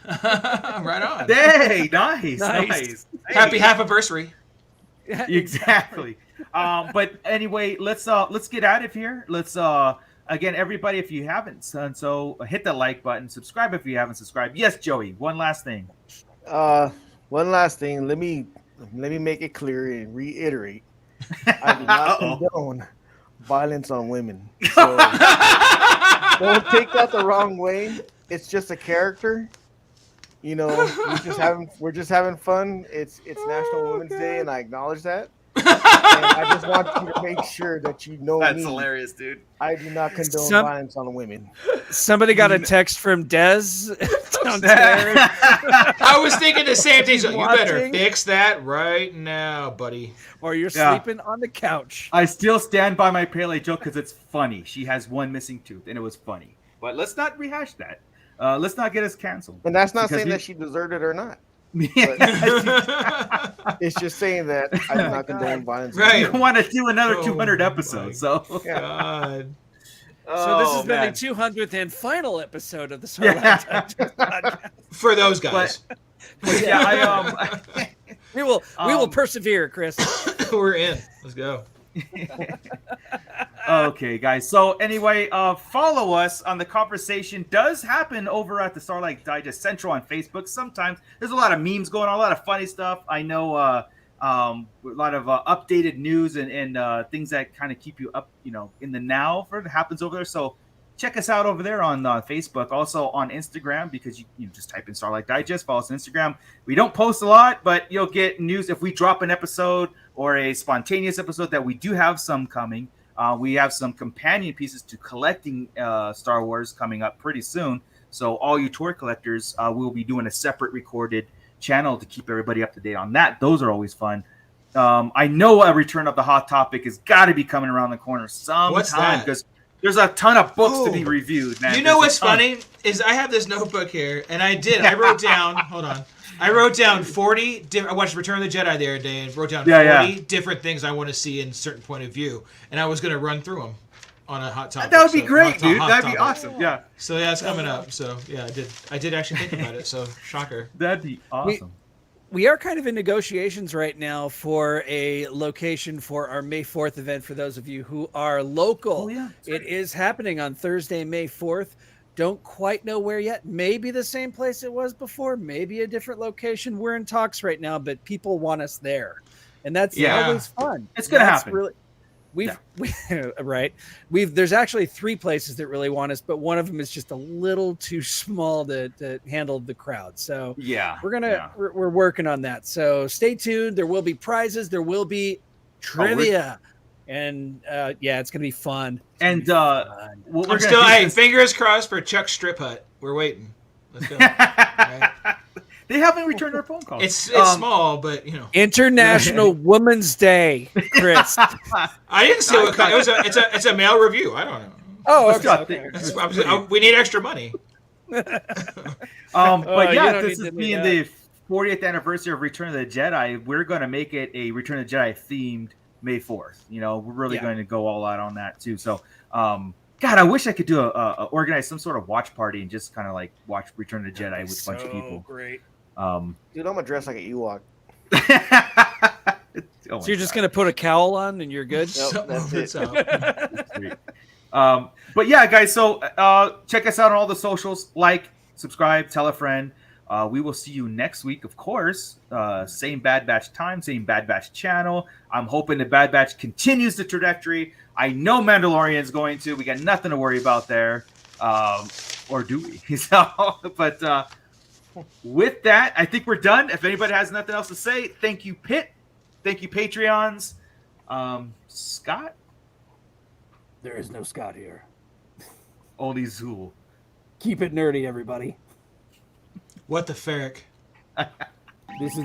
Right on. Hey, nice. Hey. Happy half anniversary. Exactly. But anyway, let's get out of here. Let's again, everybody, if you haven't done so, hit the like button, subscribe if you haven't subscribed. Yes, Joey, one last thing. One last thing. Let me make it clear and reiterate. I do not condone violence on women. So don't take that the wrong way. It's just a character. We're just having fun. It's National Women's Day, and I acknowledge that. And I just want you to make sure that you know That's me. hilarious, dude. I do not condone violence on women. Somebody got a text from Dez downstairs. I was thinking the same thing. So you better Watching. fix that right now, buddy. Or you're sleeping on the couch. I still stand by my Pele joke because it's funny. She has one missing tooth, and it was funny. But let's not rehash that. Let's not get us canceled. And that's not saying that she deserved it or not. It's just saying that I do not condone violence. Right. We want to do another 200 my episodes. So God. So this has been man. the 200th and final episode of the Starlight Digest podcast. For those guys. But yeah, We will persevere, Chris. We're in. Let's go. Okay, guys. So anyway, follow us on the conversation. Does happen over at the Starlight Digest Central on Facebook. Sometimes there's a lot of memes going on, a lot of funny stuff. I know a lot of updated news and things that kind of keep you up, in the now for what happens over there. So check us out over there on Facebook, also on Instagram, because you just type in Starlight Digest, follow us on Instagram. We don't post a lot, but you'll get news if we drop an episode or a spontaneous episode that we do have some coming. We have some companion pieces to collecting Star Wars coming up pretty soon. So all you toy collectors, we'll be doing a separate recorded channel to keep everybody up to date on that. Those are always fun. I know a return of the Hot Topic has got to be coming around the corner sometime because there's a ton of books to be reviewed, man. You know what's funny is I have this notebook here, and I wrote down, hold on. I wrote down 40, I watched Return of the Jedi the other day and wrote down 40 different things I want to see in a certain point of view. And I was going to run through them on a hot topic. That would be great, dude. Hot That'd be topic. awesome. Yeah. So yeah, it's coming up. So yeah, I did actually think about it. So shocker. That'd be awesome. We are kind of in negotiations right now for a location for our May 4th event for those of you who are local. Oh, yeah. It is happening on Thursday, May 4th. Don't quite know where yet. Maybe the same place it was before, maybe a different location. We're in talks right now, but people want us there. And that's Yeah. always fun. It's gonna That's happen. Really, there's actually 3 places that really want us, but one of them is just a little too small to handle the crowd. So Yeah. we're working on that. So stay tuned. There will be prizes. There will be trivia. And it's gonna be fun. And what we're I'm still, gonna hey, do is- fingers crossed for Chuck's Strip Hut. We're waiting. Let's go. Right? They haven't returned their phone calls. It's small, but you know. International Women's Day, Chris. I didn't say what kind. It's a male review. I don't know. Oh, Let's okay. go. We need extra money. But you yeah, don't this need is to being do the 40th anniversary of Return of the Jedi. We're going to make it a Return of the Jedi themed May 4th. You know, we're really going to go all out on that too. So, God, I wish I could do organize some sort of watch party and just kind of like watch Return of the Jedi with a bunch of people. Great. Dude, I'm gonna dress like an Ewok. Oh So you're just gonna put a cowl on and you're good. Nope, that's it. But yeah, guys, so check us out on all the socials. Like, subscribe, tell a friend. We will see you next week, of course. Same Bad Batch time, same Bad Batch channel. I'm hoping the Bad Batch continues the trajectory. I know Mandalorian is going to. We got nothing to worry about there. Or do we? But with that, I think we're done. If anybody has nothing else to say, thank you, Pitt. Thank you, Patreons. Scott? There is no Scott here. Only Zool. Keep it nerdy, everybody. What the ferric? This is